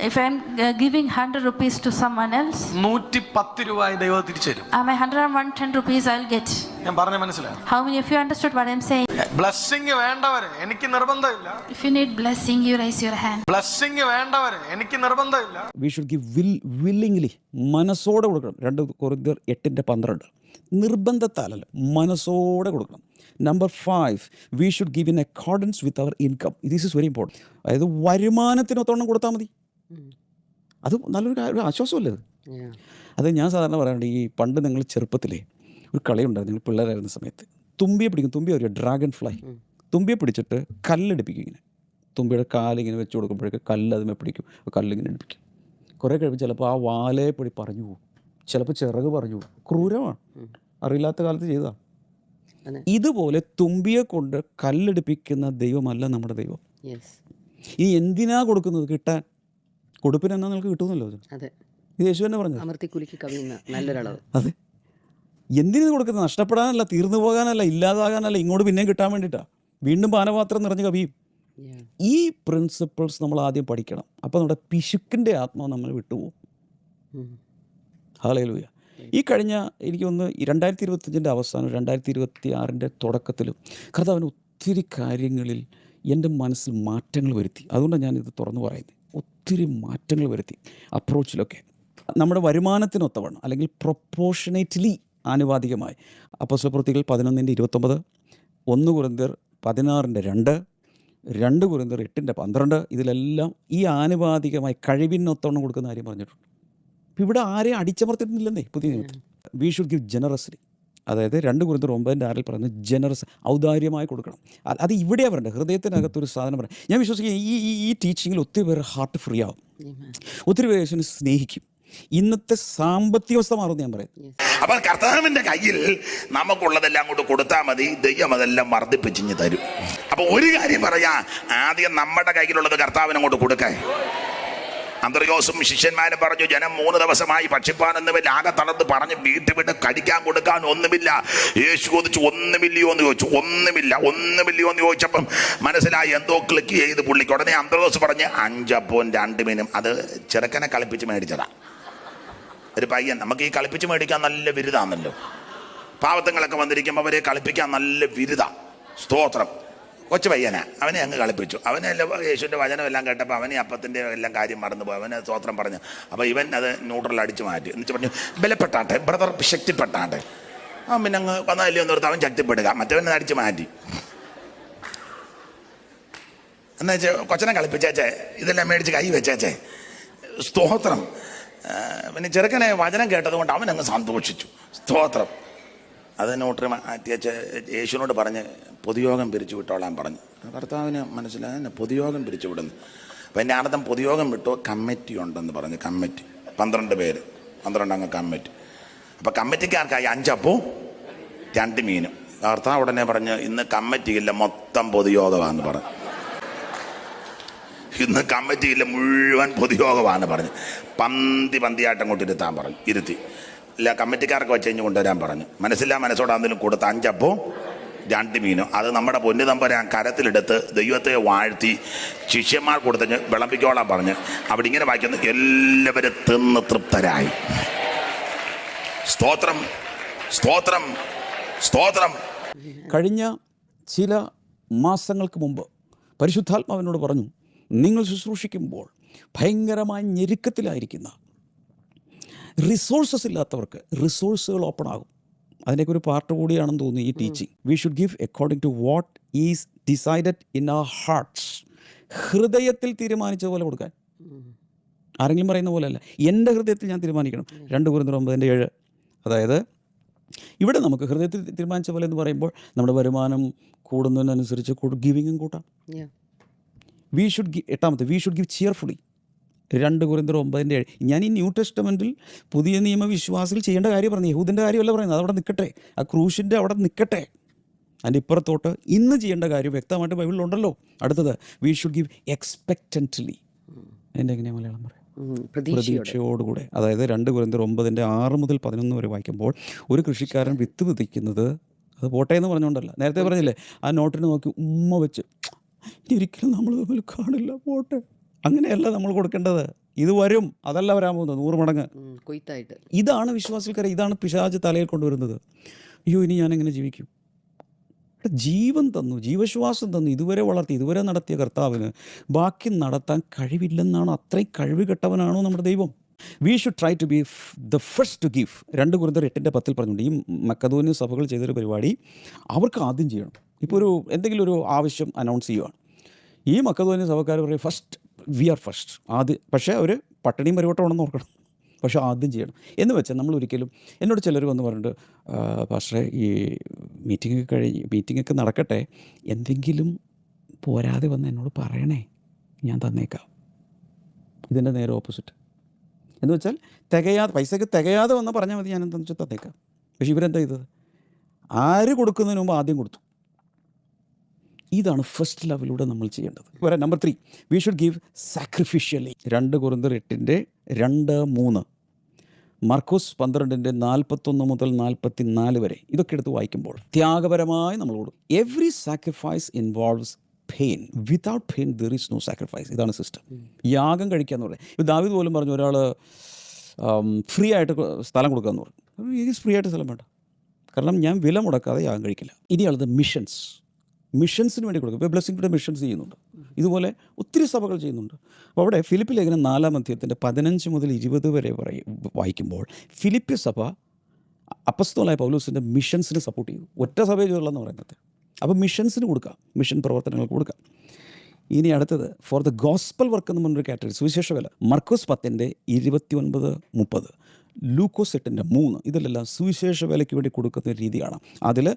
if I'm giving 100 rupees to someone else,
110 രൂപ ദൈവം തിരിച്ചു തരും.
110 rupees I'll get.
ഞാൻ പറഞ്ഞ മനസ്സിലായോ?
How many of you understood what I'm saying?
Blessing വേണ്ടവരെ, എനിക്ക് നിർബന്ധമില്ല.
If you need blessing, you raise your hand.
Blessing വേണ്ടവരെ, എനിക്ക് നിർബന്ധമില്ല.
വി ഷുഡ് ഗിവ് വില്ലിംഗ്ലി, മനസ്സോടെ കൊടുക്കണം. 2 കൊരിന്ത്യർ 8:12 നിർബന്ധത്താലല്ല, മനസ്സോടെ കൊടുക്കണം. Number 5, we should give in accordance with our income. This is very important. അതായത് വരുമാനത്തിനൊത്തോണം കൊടുത്താൽ മതി. അത് നല്ലൊരു ആശ്വാസമല്ലേ അത്. അത് ഞാൻ സാധാരണ പറയാറുണ്ട്, ഈ പണ്ട് നിങ്ങൾ ചെറുപ്പത്തിലേ ഒരു കളിയുണ്ടായിരുന്നു, നിങ്ങൾ പിള്ളേരായിരുന്ന സമയത്ത്. തുമ്പിയെ പിടിക്കും, തുമ്പി ഒരു ഡ്രാഗൺ ഫ്ലൈ. തുമ്പിയെ പിടിച്ചിട്ട് കല്ലെടുപ്പിക്കും. ഇങ്ങനെ തുമ്പിയുടെ കാലിങ്ങനെ വെച്ച് കൊടുക്കുമ്പോഴേക്ക് കല്ല് അതുമേ പിടിക്കും, കല്ലിങ്ങനെ എടുപ്പിക്കും. കുറേ കഴിയുമ്പോൾ ചിലപ്പോൾ ആ വാലയെ പൊടി പറഞ്ഞു പോകും, ചിലപ്പോൾ ചിറക് പറഞ്ഞു പോകും. ക്രൂരമാണ്, അറിയില്ലാത്ത കാലത്ത് ചെയ്തതാണ്. ഇതുപോലെ തുമ്പിയെ കൊണ്ട് കല്ലെടുപ്പിക്കുന്ന ദൈവമല്ല നമ്മുടെ ദൈവം. ഈ എന്തിനാ കൊടുക്കുന്നത്? കിട്ടാൻ. കൊടുപ്പിനെന്നാ നിങ്ങൾക്ക് കിട്ടുന്നല്ലോ. ഇത് യേശു തന്നെ പറഞ്ഞു. അതെ, എന്തിനു കൊടുക്കുന്നത്? നഷ്ടപ്പെടാനല്ല, തീർന്നു പോകാനല്ല, ഇല്ലാതാകാനല്ല, ഇങ്ങോട്ട് പിന്നെയും കിട്ടാൻ വേണ്ടിയിട്ടാണ്. വീണ്ടും പാനപാത്രം നിറഞ്ഞ് കവിയും. ഈ പ്രിൻസിപ്പിൾസ് നമ്മൾ ആദ്യം പഠിക്കണം. അപ്പോൾ നമ്മുടെ പിശുക്കിൻ്റെ ആത്മാവ് നമ്മൾ വിട്ടുപോകും. ഹല്ലേലൂയ. ഈ കഴിഞ്ഞ എനിക്ക് ഒന്ന് 2025 അവസാനം 2026 തുടക്കത്തിലും കർത്താവിന് ഒത്തിരി കാര്യങ്ങളിൽ എൻ്റെ മനസ്സിൽ മാറ്റങ്ങൾ വരുത്തി. അതുകൊണ്ടാണ് ഞാനിത് തുറന്നു പറയുന്നത്. ഒത്തിരി മാറ്റങ്ങൾ വരുത്തി അപ്രോച്ചിലൊക്കെ. നമ്മുടെ വരുമാനത്തിനൊത്തവണ്ണം അല്ലെങ്കിൽ പ്രൊപ്പോർഷനേറ്റ്ലി ആനുപാതികമായി. അപ്പോസ്തലപ്രവൃത്തികൾ 11:29, 1 കൊരിന്ത്യർ 16:2, 2 കൊരിന്ത്യർ 8:12 ഇതിലെല്ലാം ഈ ആനുപാതികമായി കഴിവിനൊത്തവണ്ണം കൊടുക്കുന്ന കാര്യം പറഞ്ഞിട്ടുണ്ട്. ഇപ്പോൾ ഇവിടെ ആരെയും അടിച്ചമർത്തിയിരുന്നില്ലെന്നേ പുതിയ നിയമത്തിൽ. V should give generously. അതായത് 2 കൊരിന്ത്യർ 9:6 പറയുന്നത് ജനറസ്, ഔദാര്യമായി കൊടുക്കണം. അത് ഇവിടെയാണ് പറയേണ്ടത്, ഹൃദയത്തിനകത്തൊരു സാധനം പറയാം. ഞാൻ വിശ്വസിക്കുന്നു ഈ ടീച്ചിങ്ങിൽ ഒത്തിരി പേര് ഹാർട്ട് ഫ്രീ ആവും, ഒത്തിരി പേര് യേശുവിനെ സ്നേഹിക്കും. ഇന്നത്തെ സാമ്പത്തിക അവസ്ഥ മാറുമെന്ന് ഞാൻ പറയുന്നത്.
അപ്പൊ കർത്താവിന്റെ കയ്യിൽ നമുക്കുള്ളതെല്ലാം അങ്ങോട്ട് കൊടുത്താൽ മതി, ദൈവം അതെല്ലാം വർദ്ധിപ്പിച്ചിഞ്ഞ് തരും. അപ്പൊ ഒരു കാര്യം പറയാ, ആദ്യം നമ്മുടെ കയ്യിലുള്ളത് കർത്താവിന് അങ്ങോട്ട് കൊടുക്കാൻ. അന്ത്രയോസും ശിഷ്യന്മാരും പറഞ്ഞു, ജനം 3 ദിവസമായി ഭക്ഷിപ്പാനൊന്നുമില്ല, ആകെ തളർന്ന് പറഞ്ഞ് വീട്ടിൽ വിട്ട് കടിക്കാൻ കൊടുക്കാൻ ഒന്നുമില്ല. യേശു ചോദിച്ചു, 1 മില്യൺ എന്ന് ചോദിച്ചു. 1 മില്യൺ എന്ന് ചോദിച്ചപ്പം മനസ്സിലായി, എന്തോ ക്ലിക്ക് ചെയ്ത് പുള്ളിക്ക്. ഉടനെ അന്ത്രയോസ് പറഞ്ഞ് 5 അപ്പവും 2 മീനും. അത് ചെറുക്കനെ കളിപ്പിച്ച് മേടിച്ചതാ. ഒരു പയ്യൻ, നമുക്ക് ഈ കളിപ്പിച്ച് മേടിക്കാൻ നല്ല ബിരുദാണല്ലോ. പാവത്തങ്ങളൊക്കെ വന്നിരിക്കുമ്പോൾ അവരെ കളിപ്പിക്കാൻ നല്ല ബിരുദ. സ്തോത്രം. കൊച്ചു പയ്യനാ, അവനെ അങ്ങ് കളിപ്പിച്ചു. അവനെല്ലാം യേശുവിൻ്റെ വചനം എല്ലാം കേട്ടപ്പോൾ അവനെ അപ്പത്തിൻ്റെ എല്ലാം കാര്യം മറന്നുപോയി. അവനെ സ്തോത്രം പറഞ്ഞു. അപ്പോൾ ഇവൻ അത് ന്യൂട്രൽ അടിച്ച് മാറ്റി. എന്നിട്ട് പറഞ്ഞു, ബലപ്പെട്ടാട്ടെ ബ്രദർ, ശക്തിപ്പെട്ടാട്ടെ. പിന്നെ അങ്ങ് വന്നതല്ലേ ഒന്ന് ഓർത്ത് അവൻ ശക്തിപ്പെടുക, മറ്റവനെ അടിച്ച് മാറ്റി. എന്നാ വെച്ചാൽ കൊച്ചനെ കളിപ്പിച്ചേച്ചേ, ഇതെല്ലാം മേടിച്ച് കൈ വെച്ചേച്ചേ. സ്തോത്രം. പിന്നെ ചെറുക്കനെ വചനം കേട്ടത് കൊണ്ട് അവൻ അങ്ങ് സന്തോഷിച്ചു. സ്തോത്രം. അത് നോട്ടറി മാറ്റിയച്ച യേശുവിനോട് പറഞ്ഞ് പൊതുയോഗം പിരിച്ചു വിട്ടോളാൻ പറഞ്ഞു. കർത്താവിന് മനസ്സിലായ പൊതുയോഗം പിരിച്ചു വിടുന്നു. അപ്പം എൻ്റെ അർത്ഥം പൊതുയോഗം വിട്ടു, കമ്മിറ്റി ഉണ്ടെന്ന് പറഞ്ഞു. കമ്മിറ്റി 12 പേര്, 12 അംഗ കമ്മിറ്റി. അപ്പം കമ്മിറ്റിക്കാർക്കായി 5 അപ്പവും 2 മീനും. കർത്താവ് ഉടനെ പറഞ്ഞ്, ഇന്ന് കമ്മിറ്റിയില്ല, മൊത്തം പൊതുയോഗമാണെന്ന് പറഞ്ഞു. ഇന്ന് കമ്മിറ്റിയില്ല, മുഴുവൻ പൊതുയോഗമാണെന്ന് പറഞ്ഞു. പന്തിയായിട്ട് അങ്ങോട്ട് ഇരുത്താൻ പറഞ്ഞു. ഇരുത്തി. ഇല്ല, കമ്മിറ്റിക്കാർക്ക് വെച്ച് കഴിഞ്ഞ് കൊണ്ടുവരാൻ പറഞ്ഞു. മനസ്സില്ലാ മനസ്സോടാണെങ്കിലും കൊടുത്ത 5 അപ്പവും 2 മീനും. അത് നമ്മുടെ പൊന്നു തമ്പുരാൻ കരത്തിലെടുത്ത് ദൈവത്തെ വാഴ്ത്തി ശിഷ്യന്മാർ കൊടുത്തഞ്ഞ് വിളമ്പിക്കോളാൻ പറഞ്ഞ് അവിടെ ഇങ്ങനെ വായിക്കുന്നു, എല്ലാവരും തിന്ന് തൃപ്തരായി. സ്തോത്രം, സ്തോത്രം, സ്തോത്രം.
കഴിഞ്ഞ ചില മാസങ്ങൾക്ക് മുമ്പ് പരിശുദ്ധാത്മാവിനോട് പറഞ്ഞു, നിങ്ങൾ ശുശ്രൂഷിക്കുമ്പോൾ ഭയങ്കരമായ ഞെരുക്കത്തിലായിരിക്കുന്ന റിസോഴ്സസ് ഇല്ലാത്തവർക്ക് റിസോഴ്സുകൾ ഓപ്പൺ ആകും. അതിൻ്റെയൊക്കെ ഒരു പാർട്ട് കൂടിയാണെന്ന് തോന്നുന്നു ഈ teaching. We should give according to what is decided in our hearts. ഹൃദയത്തിൽ തീരുമാനിച്ച പോലെ കൊടുക്കാൻ. ആരെങ്കിലും പറയുന്ന പോലെ അല്ല, എൻ്റെ ഹൃദയത്തിൽ ഞാൻ തീരുമാനിക്കണം. 2 കൊരിന്ത്യർ 9:7. അതായത് ഇവിടെ നമുക്ക് ഹൃദയത്തിൽ തീരുമാനിച്ച പോലെ എന്ന് പറയുമ്പോൾ നമ്മുടെ വരുമാനം കൂടുന്നതിനനുസരിച്ച് ഗിവിങ്ങും കൂട്ടാം. We should we should give cheerfully. 2 കൊരിന്ത്യർ 9:7. ഞാൻ ഈ ന്യൂ ടെസ്റ്റമെൻറ്റിൽ പുതിയ നിയമവിശ്വാസികൾ ചെയ്യേണ്ട കാര്യം പറഞ്ഞു. യഹൂദിൻ്റെ കാര്യമല്ല പറയുന്നത്. അതവിടെ നിൽക്കട്ടെ, ആ ക്രൂശിൻ്റെ അവിടെ നിൽക്കട്ടെ. അതിൻ്റെ ഇപ്പുറത്തോട്ട് ഇന്ന് ചെയ്യേണ്ട കാര്യം വ്യക്തമായിട്ട് ബൈബിളിലുണ്ടല്ലോ. അടുത്തത്, വി ഷുഡ് ഗിവ് എക്സ്പെക്റ്റൻ്റ്ലി. എൻ്റെ എങ്ങനെയാണ് മലയാളം പറയാം? പ്രതീക്ഷയോടുകൂടെ. അതായത് 2 കൊരിന്ത്യർ 9:6 മുതൽ 11 വരെ വായിക്കുമ്പോൾ, ഒരു കൃഷിക്കാരൻ വിത്ത് വിതയ്ക്കുന്നത്, അത് പോട്ടെ എന്ന് പറഞ്ഞുകൊണ്ടല്ല, നേരത്തെ പറഞ്ഞില്ലേ, ആ നോട്ടിന് നോക്കി ഉമ്മ വെച്ച് ഇനി ഒരിക്കലും നമ്മൾ തമ്മിൽ കാണില്ല, പോട്ടെ, അങ്ങനെയല്ല നമ്മൾ കൊടുക്കേണ്ടത്. ഇത് വരും, അതല്ല വരാൻ പോകുന്നത് 100 മടങ്ങ് കൊയ്ത്തായിട്ട്. ഇതാണ് വിശ്വാസികരെ, ഇതാണ് പിശാച് തലയിൽ കൊണ്ടുവരുന്നത്. അയ്യോ, ഇനി ഞാനെങ്ങനെ ജീവിക്കും? ജീവൻ തന്നു, ജീവശ്വാസം തന്നു, ഇതുവരെ വളർത്തി, ഇതുവരെ നടത്തിയ കർത്താവിന് ബാക്കി നടത്താൻ കഴിവില്ലെന്നാണോ? അത്രയും കഴിവ് കെട്ടവനാണോ നമ്മുടെ ദൈവം? We should try to be the first to give. 2 കൊരിന്ത്യർ 8:10 പറഞ്ഞുകൊണ്ട്, ഈ മക്കദോന്യ സഭകൾ ചെയ്തൊരു പരിപാടി അവർക്ക് ആദ്യം ചെയ്യണം. ഇപ്പോൾ എന്തെങ്കിലും ഒരു ആവശ്യം അനൗൺസ് ചെയ്യുകയാണ്, ഈ മക്കദോന്യ സഭക്കാർ പറയും ഫസ്റ്റ്, വി ആർ ഫസ്റ്റ് ആദ്യം. പക്ഷേ അവർ പട്ടിണിയും പരിവട്ടമാണെന്ന് ഓർക്കണം. പക്ഷേ ആദ്യം ചെയ്യണം എന്ന് വെച്ചാൽ നമ്മൾ ഒരിക്കലും, എന്നോട് ചിലർ വന്ന് പറഞ്ഞിട്ട്, പക്ഷേ ഈ മീറ്റിങ്ങൊക്കെ നടക്കട്ടെ, എന്തെങ്കിലും പോരാതെ വന്ന് എന്നോട് പറയണേ, ഞാൻ തന്നേക്കാം. ഇതിൻ്റെ നേരെ ഓപ്പോസിറ്റ് എന്ന് വെച്ചാൽ, പൈസയ്ക്ക് തികയാതെ വന്നാൽ പറഞ്ഞാൽ മതി, ഞാൻ എന്താണെന്ന് വെച്ചാൽ തന്നേക്കാം. പക്ഷേ ഇവരെന്താ ചെയ്തത്? ആര് കൊടുക്കുന്നതിന് മുമ്പ് ആദ്യം കൊടുത്തു. ഇതാണ് ഫസ്റ്റ് ലെവലിലൂടെ നമ്മൾ ചെയ്യേണ്ടത്. Number 3, we should give sacrificially. 2 കൊരിന്ത്യർ 8:2-3, മർക്കോസ് 12:41 മുതൽ 44 വരെ. ഇതൊക്കെ എടുത്ത് വായിക്കുമ്പോൾ ത്യാഗപരമായി നമ്മൾ കൊടുക്കും. Every sacrifice involves pain. Without pain there is no sacrifice. ഇതാണ് സിസ്റ്റം. യാഗം കഴിക്കുക എന്ന് പറയുന്നത്. ഇപ്പോൾ ദാവീദ് പോലും പറഞ്ഞു, ഒരാൾ ഫ്രീ ആയിട്ട് സ്ഥലം കൊടുക്കുക എന്ന് പറഞ്ഞു. എനിക്ക് ഫ്രീ ആയിട്ട് സ്ഥലം വേണ്ട, കാരണം ഞാൻ വില മുടക്കാതെ യാഗം കഴിക്കില്ല. ഇനിയുള്ളത് മിഷൻസിന് വേണ്ടി കൊടുക്കും. ഇപ്പോൾ ബ്ലെസ്സിംഗ് മിഷൻസ് ചെയ്യുന്നുണ്ട്. ഇതുപോലെ ഒത്തിരി സഭകൾ ചെയ്യുന്നുണ്ട്. അപ്പോൾ അവിടെ ഫിലിപ്പി ലേഖനം 4-ാം അധ്യായത്തിൻ്റെ 15 മുതൽ 20 വരെ വായിക്കുമ്പോൾ, ഫിലിപ്പി സഭ അപ്പസ്തോലായ പൗലോസിൻ്റെ മിഷൻസിന് സപ്പോർട്ട് ചെയ്തു. ഒറ്റ സഭയെ ചെയ്തുള്ളതെന്ന് പറയുന്നത്. അപ്പോൾ മിഷൻസിന് കൊടുക്കാം, മിഷൻ പ്രവർത്തനങ്ങൾക്ക് കൊടുക്കാം. ഇനി അടുത്തത്, ഫോർ ദ ഗോസ്പൽ വർക്ക് എന്ന് പറഞ്ഞൊരു കാറ്റഗറി, സുവിശേഷ വേല. മർക്കോസ് 10:29-30, ലൂക്കോസ് 8:3. ഇതിലെല്ലാം സുവിശേഷ വേലയ്ക്ക് വേണ്ടി കൊടുക്കുന്ന രീതിയാണ്. അതിൽ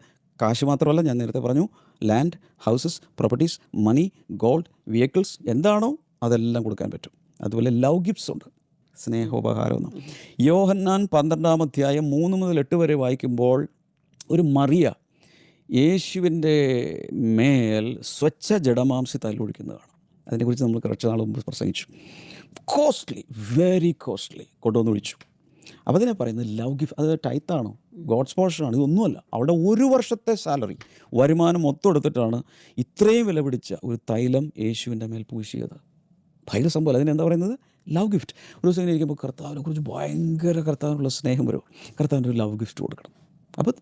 കാശ് മാത്രമല്ല, ഞാൻ നേരത്തെ പറഞ്ഞു, ലാൻഡ്, ഹൗസസ്, പ്രോപ്പർട്ടീസ്, മണി, ഗോൾഡ്, വെഹിക്കിൾസ്, എന്താണോ അതെല്ലാം കൊടുക്കാൻ പറ്റും. അതുപോലെ ലവ് ഗിഫ്റ്റ്സ് ഉണ്ട്, സ്നേഹോപഹാരമൊന്നും. യോഹന്നാൻ 12-ാം അധ്യായം 3 മുതൽ 8 വരെ വായിക്കുമ്പോൾ, ഒരു മറിയ യേശുവിൻ്റെ മേൽ സ്വച്ഛ ജഡമാംസി തലൊഴിക്കുന്നതാണ്. അതിനെക്കുറിച്ച് നമ്മൾ കുറച്ച് നാൾ മുമ്പ് പ്രസംഗിച്ചു. കോസ്റ്റ്ലി, വെരി കോസ്റ്റ്ലി കൊണ്ടുവന്ന് ഒഴിച്ചു. അപ്പോൾ അതിനെ പറയുന്നത് ലവ് ഗിഫ്റ്റ്. അത് ടൈത്താണോ, ഗോഡ്സ് പോർഷനാണ്, ഇതൊന്നുമല്ല. അവിടെ 1 വർഷത്തെ സാലറി, വരുമാനം മൊത്തം എടുത്തിട്ടാണ് ഇത്രയും വില പിടിച്ച ഒരു തൈലം യേശുവിൻ്റെ മേൽ പൂശിയത്. ഭയങ്കര സംഭവം. അതിനെന്താ പറയുന്നത്? Love gift. ഒരു ദിവസം ഇങ്ങനെ ഇരിക്കുമ്പോൾ കർത്താവിനെ കുറിച്ച് ഭയങ്കര കർത്താവിനുള്ള സ്നേഹം വരും, കർത്താവിൻ്റെ ഒരു ലവ് ഗിഫ്റ്റ് കൊടുക്കണം. അപ്പോൾ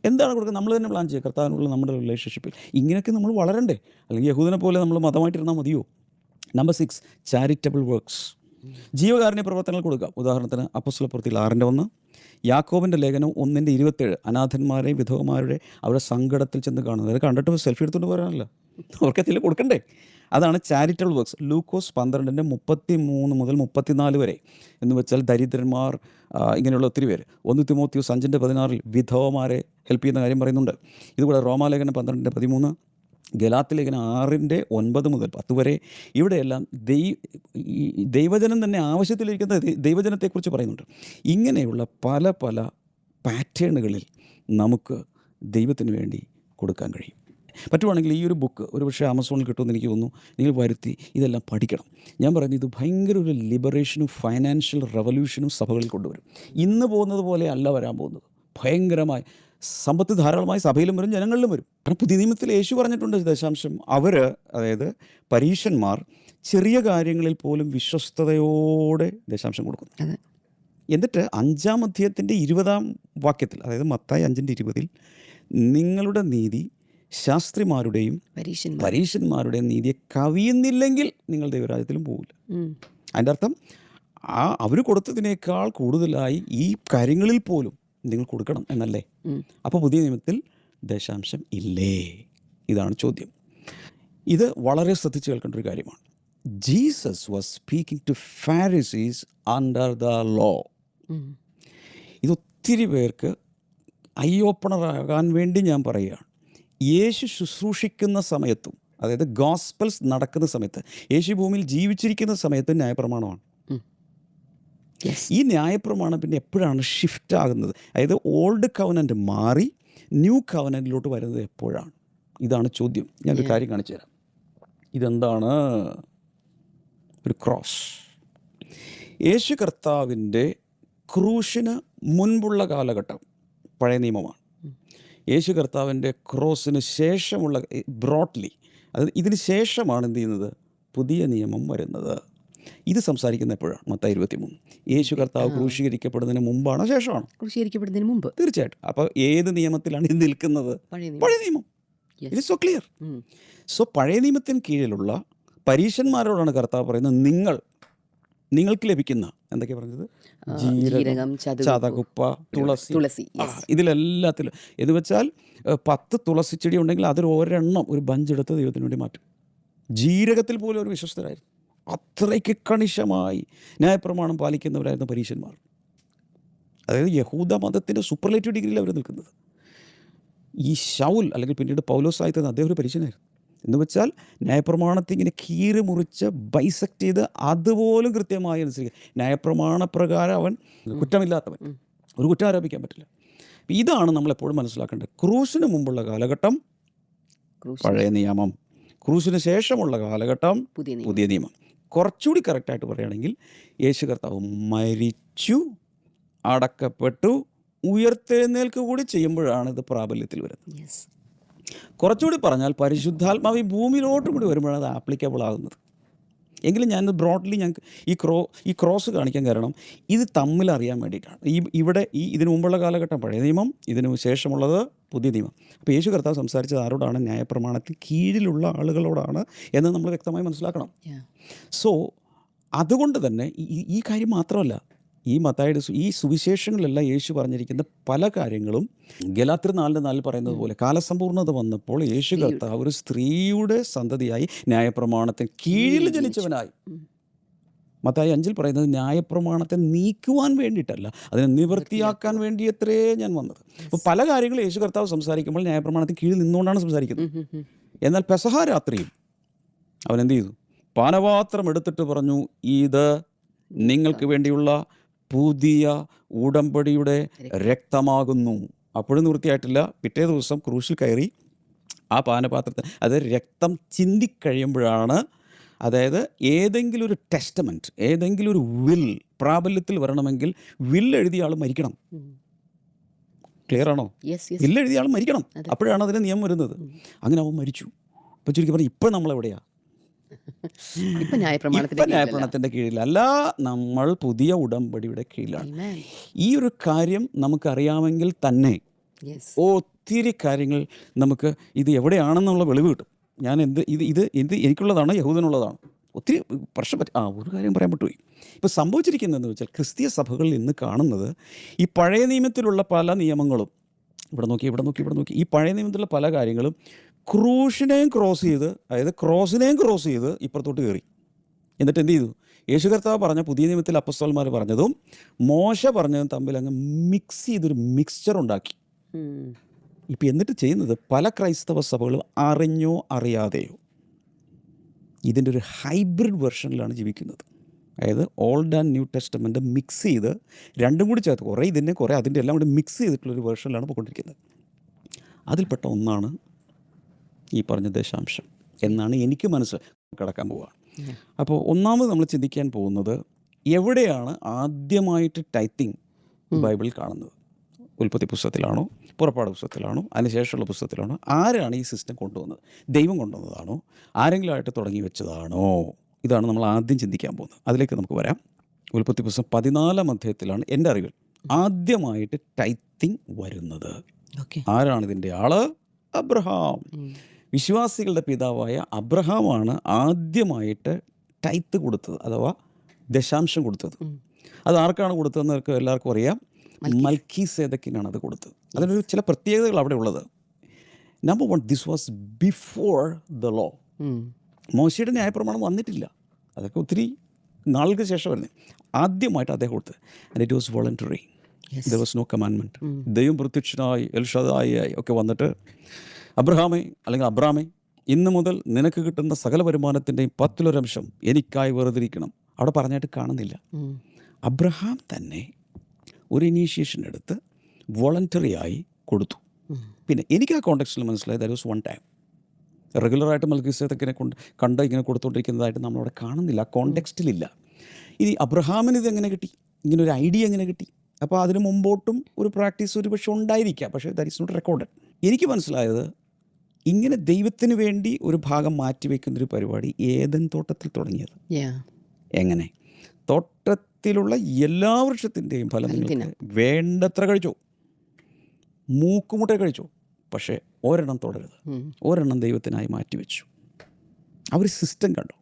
എന്താണ് കൊടുക്കുക? നമ്മൾ തന്നെ പ്ലാൻ ചെയ്യുക കർത്താവിനുള്ള നമ്മുടെ റിലേഷൻഷിപ്പിൽ. ഇങ്ങനെയൊക്കെ നമ്മൾ വളരണ്ടേ? അല്ലെങ്കിൽ യഹൂദനെ പോലെ നമ്മൾ മതമായിട്ടിരുന്നാൽ മതിയോ? Number 6, charitable works. ജീവകാരുണ്യ പ്രവർത്തനങ്ങൾ കൊടുക്കുക. ഉദാഹരണത്തിന് അപ്പോസ്തലപ്രവൃത്തിയിൽ 6:1, യാക്കോബിൻ്റെ ലേഖനം 1:27, അനാഥന്മാരെയും വിധവമാരുടെ അവരുടെ സങ്കടത്തിൽ ചെന്ന് കാണുന്നത്. അത് കണ്ടിട്ട് സെൽഫി എടുത്തുകൊണ്ട് പോരാനല്ല, അവർക്കെത്തില്ല കൊടുക്കണ്ടേ? അതാണ് ചാരിറ്റബിൾ വർക്ക്സ്. ലൂക്കോസ് 12:33 മുതൽ 34 വരെ എന്ന് വെച്ചാൽ ദരിദ്രന്മാർ, ഇങ്ങനെയുള്ള ഒത്തിരി പേര്. 1 തിമോത്തിയോസ് 5:16 വിധവമാരെ ഹെൽപ്പ് ചെയ്യുന്ന കാര്യം പറയുന്നുണ്ട്. ഇതുകൂടെ റോമാലേഖനം 12:13, ഗലാത്യ ലേഖനം 6:9 മുതൽ 10 വരെ. ഇവിടെയെല്ലാം ദൈവജനം തന്നെ ആവശ്യത്തിലിരിക്കുന്ന ദൈവജനത്തെക്കുറിച്ച് പറയുന്നുണ്ട്. ഇങ്ങനെയുള്ള പല പല പാറ്റേണുകളിൽ നമുക്ക് ദൈവത്തിന് വേണ്ടി കൊടുക്കാൻ കഴിയും. പറ്റുവാണെങ്കിൽ ഈ ഒരു ബുക്ക് ഒരു പക്ഷേ ആമസോണിൽ കിട്ടുമെന്ന് എനിക്ക് തോന്നുന്നു. നിങ്ങൾ വരുത്തി ഇതെല്ലാം പഠിക്കണം. ഞാൻ പറയുന്നത് ഇത് ഭയങ്കര ഒരു ലിബറേഷനും ഫൈനാൻഷ്യൽ റവല്യൂഷനും സഭകളിൽ കൊണ്ടുവരും. ഇന്ന് പോകുന്നത് പോലെ അല്ല വരാൻ പോകുന്നത്. ഭയങ്കരമായി സമ്പത്ത് ധാരാളമായി സഭയിലും വരും, ജനങ്ങളിലും വരും. കാരണം പുതിയ നിയമത്തിൽ യേശു പറഞ്ഞിട്ടുണ്ട് ദശാംശം. അതായത് പരീശന്മാർ ചെറിയ കാര്യങ്ങളിൽ പോലും വിശ്വസ്തയോടെ ദശാംശം കൊടുക്കുന്നു. എന്നിട്ട് 5-ാം അധ്യായത്തിൻ്റെ 20-ാം വാക്യത്തിൽ, അതായത് മത്തായി 5:20, നിങ്ങളുടെ നീതി ശാസ്ത്രിമാരുടെയും പരീശന്മാരുടെയും നീതിയെ കവിയുന്നില്ലെങ്കിൽ നിങ്ങൾ ദൈവരാജ്യത്തിലും പോകില്ല. അതിൻ്റെ അർത്ഥം അവർ കൊടുത്തതിനേക്കാൾ കൂടുതലായി ഈ കാര്യങ്ങളിൽ പോലും നിങ്ങൾ കൊടുക്കണം എന്നല്ലേ? അപ്പോൾ പുതിയ നിയമത്തിൽ ദശാംശം ഇല്ലേ? ഇതാണ് ചോദ്യം. ഇത് വളരെ ശ്രദ്ധിച്ച് കേൾക്കേണ്ട ഒരു കാര്യമാണ്. Jesus was speaking to Pharisees under the law. ഇതൊത്തിരി പേർക്ക് ഐ ഓപ്പണറാകാൻ വേണ്ടി ഞാൻ പറയുകയാണ്. യേശു ശുശ്രൂഷിക്കുന്ന സമയത്തും, അതായത് ഗോസ്പൽസ് നടക്കുന്ന സമയത്ത്, യേശു ഭൂമിയിൽ ജീവിച്ചിരിക്കുന്ന സമയത്ത് ന്യായപ്രമാണമാണ്. ഈ ന്യായപ്രമാണം പിന്നെ എപ്പോഴാണ് ഷിഫ്റ്റ് ആകുന്നത്? അതായത് ഓൾഡ് കവനൻ്റ് മാറി ന്യൂ കവനൻറ്റിലോട്ട് വരുന്നത് എപ്പോഴാണ്? ഇതാണ് ചോദ്യം. ഞാനൊരു കാര്യം കാണിച്ചു തരാം. ഇതെന്താണ്? ഒരു ക്രോസ്. യേശു കർത്താവിൻ്റെ ക്രൂശിന് മുൻപുള്ള കാലഘട്ടം പഴയ നിയമമാണ്. യേശു കർത്താവിൻ്റെ ക്രോസിന് ശേഷമുള്ള ബ്രോഡ്ലി, അത് ഇതിന് ശേഷമാണ് എന്ത് ചെയ്യുന്നത്? പുതിയ നിയമം വരുന്നത്. ഇത് സംസാരിക്കുന്ന എപ്പോഴാണ്? മത്തായി 23. യേശു കർത്താവ് ക്രൂശീകരിക്കപ്പെടുന്നതിന് മുമ്പാണോ ശേഷമാണോ?
ക്രൂശീകരിക്കപ്പെടുന്നതിന് മുമ്പ്.
തീർച്ചയായിട്ടും. അപ്പോൾ ഏത് നിയമത്തിലാണ് ഇത് നിൽക്കുന്നത്? പഴയ നിയമം. ഇത് സോ ക്ലിയർ. സോ പഴയ നിയമത്തിന് കീഴിലുള്ള പരീശന്മാരോടാണ് കർത്താവ് പറയുന്നത്, നിങ്ങൾക്ക് ലഭിക്കുന്ന എന്തൊക്കെയാണ് പറഞ്ഞത്? ജീരകം, ചതകുപ്പ, തുളസി. ഇതിലെല്ലാത്തിലും എന്ന് വെച്ചാൽ 10 തുളസി ചെടി ഉണ്ടെങ്കിൽ അതിൽ ഒരെണ്ണം ഒരു ബഞ്ചെടുത്ത് ദൈവത്തിന് വേണ്ടി മാറ്റും. ജീരകത്തിൽ പോലും ഒരു വിശ്വസ്തരായിരുന്നു. അത്രയ്ക്ക് കണിശമായി ന്യായപ്രമാണം പാലിക്കുന്നവരായിരുന്നു പരീശന്മാർ. അതായത് യഹൂദ മതത്തിൻ്റെ സൂപ്പർലേറ്റീവ് ഡിഗ്രിയിൽ അവർ നിൽക്കുന്നത്. ഈ ശൗൽ അല്ലെങ്കിൽ പിന്നീട് പൗലോസായി തീർന്ന അദ്ദേഹം ഒരു പരീശനായിരുന്നു. എന്ന് വെച്ചാൽ ന്യായപ്രമാണത്തെ ഇങ്ങനെ കീറി മുറിച്ച് ബൈസെക്ട് ചെയ്ത് അതുപോലും കൃത്യമായി അനുസരിക്കുക. ന്യായപ്രമാണപ്രകാരം അവൻ കുറ്റമില്ലാത്തവൻ, ഒരു കുറ്റം ആരോപിക്കാൻ പറ്റില്ല. ഇതാണ് നമ്മളെപ്പോഴും മനസ്സിലാക്കേണ്ടത്. ക്രൂശിന് മുമ്പുള്ള കാലഘട്ടം പഴയ നിയമം, ക്രൂശിന് ശേഷമുള്ള കാലഘട്ടം പുതിയ നിയമം. കുറച്ചുകൂടി കറക്റ്റായിട്ട് പറയുകയാണെങ്കിൽ യേശു കർത്താവ് മരിച്ചു, അടക്കപ്പെട്ടു, ഉയർത്തെഴുന്നേൽക്കുക കൂടി ചെയ്യുമ്പോഴാണ് ഇത് പ്രാബല്യത്തിൽ വരുന്നത്. കുറച്ചുകൂടി പറഞ്ഞാൽ പരിശുദ്ധാത്മാവ് ഈ ഭൂമിയിലോട്ടും കൂടി വരുമ്പോഴാണ് അത് ആപ്ലിക്കബിൾ ആകുന്നത്. എങ്കിലും ഞാൻ ബ്രോഡ്ലി ഞങ്ങൾക്ക് ഈ ക്രോസ് കാണിക്കാൻ കാരണം ഇത് തമ്മിൽ അറിയാൻ വേണ്ടിയിട്ടാണ്. ഇവിടെ ഇതിനു മുമ്പുള്ള കാലഘട്ടം പഴയ നിയമം, ഇതിനു ശേഷമുള്ളത് പുതിയ നിയമം. അപ്പോൾ യേശു കർത്താവ് സംസാരിച്ചത് ആരോടാണ്? ന്യായപ്രമാണത്തിൽ കീഴിലുള്ള ആളുകളോടാണ് എന്ന് നമ്മൾ വ്യക്തമായി മനസ്സിലാക്കണം. സോ അതുകൊണ്ട് തന്നെ ഈ കാര്യം മാത്രമല്ല, ഈ മത്തായിയുടെ ഈ സുവിശേഷങ്ങളിലെല്ലാം യേശു പറഞ്ഞിരിക്കുന്ന പല കാര്യങ്ങളും ഗലാത്യർ 4:4 പറയുന്നത് പോലെ കാലസമ്പൂർണ്ണത വന്നപ്പോൾ യേശു കർത്താവ് ഒരു സ്ത്രീയുടെ സന്തതിയായി ന്യായപ്രമാണത്തിന് കീഴിൽ ജനിച്ചവനായി. മത്തായി 5 പറയുന്നത് ന്യായപ്രമാണത്തെ നീക്കുവാൻ വേണ്ടിയിട്ടല്ല, അതിനെ നിവൃത്തിയാക്കാൻ വേണ്ടി എത്രേ ഞാൻ വന്നത്. അപ്പോൾ പല കാര്യങ്ങളും യേശു കർത്താവ് സംസാരിക്കുമ്പോൾ ന്യായപ്രമാണത്തിന് കീഴിൽ നിന്നുകൊണ്ടാണ് സംസാരിക്കുന്നത്. എന്നാൽ പെസഹ രാത്രിയിൽ അവൻ എന്ത് ചെയ്തു? പാനപാത്രം എടുത്തിട്ട് പറഞ്ഞു, ഇത് നിങ്ങൾക്ക് വേണ്ടിയുള്ള പുതിയ ഉടമ്പടിയുടെ രക്തമാകുന്നു. അപ്പോഴും നിവൃത്തിയായിട്ടില്ല. പിറ്റേ ദിവസം ക്രൂശിൽ കയറി ആ പാനപാത്രത്തിൽ, അത് രക്തം ചിന്തിക്കഴിയുമ്പോഴാണ്, അതായത് ഏതെങ്കിലും ഒരു ടെസ്റ്റമെൻറ്റ്, ഏതെങ്കിലും ഒരു വിൽ പ്രാബല്യത്തിൽ വരണമെങ്കിൽ വില്ല് എഴുതിയ ആൾ മരിക്കണം. ക്ലിയർ ആണോ? വില്ല് എഴുതിയ ആൾ മരിക്കണം. അപ്പോഴാണ് അതിന് നിയമം വരുന്നത്. അങ്ങനെ അവൻ മരിച്ചു. അപ്പോൾ ചുരുക്കി പറഞ്ഞാൽ ഇപ്പോൾ നമ്മളെവിടെയാണ്?
ഇപ്പൊ ന്യായപ്രമാണത്തിന്റെ
ഇപ്പം ന്യായപ്രമാണത്തിൻ്റെ കീഴിലല്ല, നമ്മൾ പുതിയ ഉടമ്പടിയുടെ കീഴിലാണ്.
Amen.
ഈ ഒരു കാര്യം നമുക്കറിയാമെങ്കിൽ തന്നെ
Yes.
ഒത്തിരി കാര്യങ്ങൾ നമുക്ക് ഇത് എവിടെയാണെന്നുള്ള വെളിവ് കിട്ടും. ഞാൻ ഇത് എനിക്കുള്ളതാണ്, യഹൂദനുള്ളതാണ്, ഒത്തിരി പ്രശ്നം ഒരു കാര്യം പറയാൻ പറ്റുപോയി. ഇപ്പോൾ സംഭവിച്ചിരിക്കുന്നതെന്ന് വെച്ചാൽ ക്രിസ്തീയ സഭകളിൽ ഇന്ന് കാണുന്നത് ഈ പഴയ നിയമത്തിലുള്ള പല നിയമങ്ങളും, ഇവിടെ നോക്കി ഈ പഴയ നിയമത്തിലുള്ള പല കാര്യങ്ങളും ക്രൂശിനെയും ക്രോസ് ചെയ്ത്, അതായത് ക്രോസിനെയും ക്രോസ് ചെയ്ത് ഇപ്പുറത്തോട്ട് കയറി. എന്നിട്ട് എന്ത് ചെയ്തു? യേശു കർത്താവ് പറഞ്ഞ പുതിയ നിയമത്തിൽ അപ്പസ്തോലന്മാർ പറഞ്ഞതും മോശ പറഞ്ഞതും തമ്മിൽ അങ്ങ് മിക്സ് ചെയ്തൊരു മിക്സ്ചർ ഉണ്ടാക്കി. ഇപ്പം എന്നിട്ട് ചെയ്യുന്നത് പല ക്രൈസ്തവ സഭകളും അറിഞ്ഞോ അറിയാതെയോ ഇതിൻ്റെ ഒരു ഹൈബ്രിഡ് വെർഷനിലാണ് ജീവിക്കുന്നത്. അതായത് old and new testament mix ചെയ്ത് രണ്ടും കൂടി ചേർത്ത് കുറേ ഇതിൻ്റെ കുറേ അതിൻ്റെ എല്ലാം കൂടി മിക്സ് ചെയ്തിട്ടുള്ളൊരു വെർഷനിലാണ് പോയിക്കൊണ്ടിരിക്കുന്നത്. അതിൽപ്പെട്ട ഒന്നാണ് ഈ പറഞ്ഞ ദശാംശം എന്നാണ് എനിക്ക് കിടക്കാൻ പോവുക. അപ്പോൾ ഒന്നാമത് നമ്മൾ ചിന്തിക്കാൻ പോകുന്നത്, എവിടെയാണ് ആദ്യമായിട്ട് ടൈത്തിങ് ബൈബിളിൽ കാണുന്നത്? ഉൽപ്പത്തി പുസ്തകത്തിലാണോ, പുറപ്പാട് പുസ്തകത്തിലാണോ, അതിനുശേഷമുള്ള പുസ്തകത്തിലാണോ? ആരാണ് ഈ സിസ്റ്റം കൊണ്ടുവന്നത്? ദൈവം കൊണ്ടുവന്നതാണോ, ആരെങ്കിലും ആയിട്ട് തുടങ്ങി വെച്ചതാണോ? ഇതാണ് നമ്മൾ ആദ്യം ചിന്തിക്കാൻ പോകുന്നത്. അതിലേക്ക് നമുക്ക് വരാം. ഉൽപ്പത്തി പുസ്തകം 14-ാം അധ്യായത്തിലാണ് എൻ്റെ അറിവിൽ ആദ്യമായിട്ട് ടൈത്തിങ് വരുന്നത്. ആരാണ് ഇതിൻ്റെ ആള്? അബ്രഹാം. വിശ്വാസികളുടെ പിതാവായ അബ്രഹാമാണ് ആദ്യമായിട്ട് ടൈത്ത് കൊടുത്തത്, അഥവാ ദശാംശം കൊടുത്തത്. അത് ആർക്കാണ് കൊടുത്തതെന്ന് എല്ലാവർക്കും അറിയാം. മൽക്കീസേദക്കിനാണ് അത് കൊടുത്തത്. അതിനൊരു ചില പ്രത്യേകതകൾ അവിടെ ഉള്ളത്. Number 1, this was before the law. മോശയുടെ ന്യായപ്രമാണം വന്നിട്ടില്ല, അതൊക്കെ ഒത്തിരി നാളുകൾക്ക് ശേഷം വരുന്നത്. ആദ്യമായിട്ട് അദ്ദേഹം കൊടുത്തത്. And it was voluntary. There was no commandment. ദൈവം പ്രത്യക്ഷനായി എൽഷദായി ഒക്കെ വന്നിട്ട്, അബ്രഹാമേ അല്ലെങ്കിൽ അബ്രാമേ, ഇന്ന് മുതൽ നിനക്ക് കിട്ടുന്ന സകല വരുമാനത്തിൻ്റെയും 10% എനിക്കായി വേർതിരിക്കണം. അവിടെ പറഞ്ഞായിട്ട് കാണുന്നില്ല. അബ്രഹാം തന്നെ ഒരു ഇനീഷ്യേഷൻ എടുത്ത് വോളണ്ടറിയായി കൊടുത്തു. പിന്നെ എനിക്ക് ആ കോണ്ടെക്സ്റ്റിൽ മനസ്സിലായത് ദാറ്റ് വാസ് വൺ ടൈം. റെഗുലറായിട്ട് മൽക്കീസേദക്കിനെ കണ്ട് ഇങ്ങനെ കൊടുത്തുകൊണ്ടിരിക്കുന്നതായിട്ട് നമ്മളവിടെ കാണുന്നില്ല, ആ കോണ്ടെക്സ്റ്റിലില്ല. ഇനി അബ്രഹാമിന് ഇതെങ്ങനെ കിട്ടി? ഇങ്ങനെ ഒരു ഐഡിയ എങ്ങനെ കിട്ടി? അപ്പോൾ അതിന് മുമ്പോട്ടും ഒരു പ്രാക്ടീസ് ഒരു പക്ഷേ ഉണ്ടായിരിക്കാം, പക്ഷേ ദാറ്റ് ഈസ് നോട്ട് റെക്കോർഡഡ്. എനിക്ക് മനസ്സിലായത്, ഇങ്ങനെ ദൈവത്തിന് വേണ്ടി ഒരു ഭാഗം മാറ്റിവെക്കുന്നൊരു പരിപാടി ഏദൻ തോട്ടത്തിൽ തുടങ്ങിയത്. എങ്ങനെ? തോട്ടത്തിലുള്ള എല്ലാ വൃക്ഷത്തിൻ്റെയും ഫലം നിങ്ങൾക്ക് വേണ്ടത്ര കഴിച്ചോ, മൂക്കുമുട്ട കഴിച്ചോ, പക്ഷേ ഒരെണ്ണം തുടരുത്. ഒരെണ്ണം ദൈവത്തിനായി മാറ്റിവെച്ചു. അവർ സിസ്റ്റം കണ്ടു.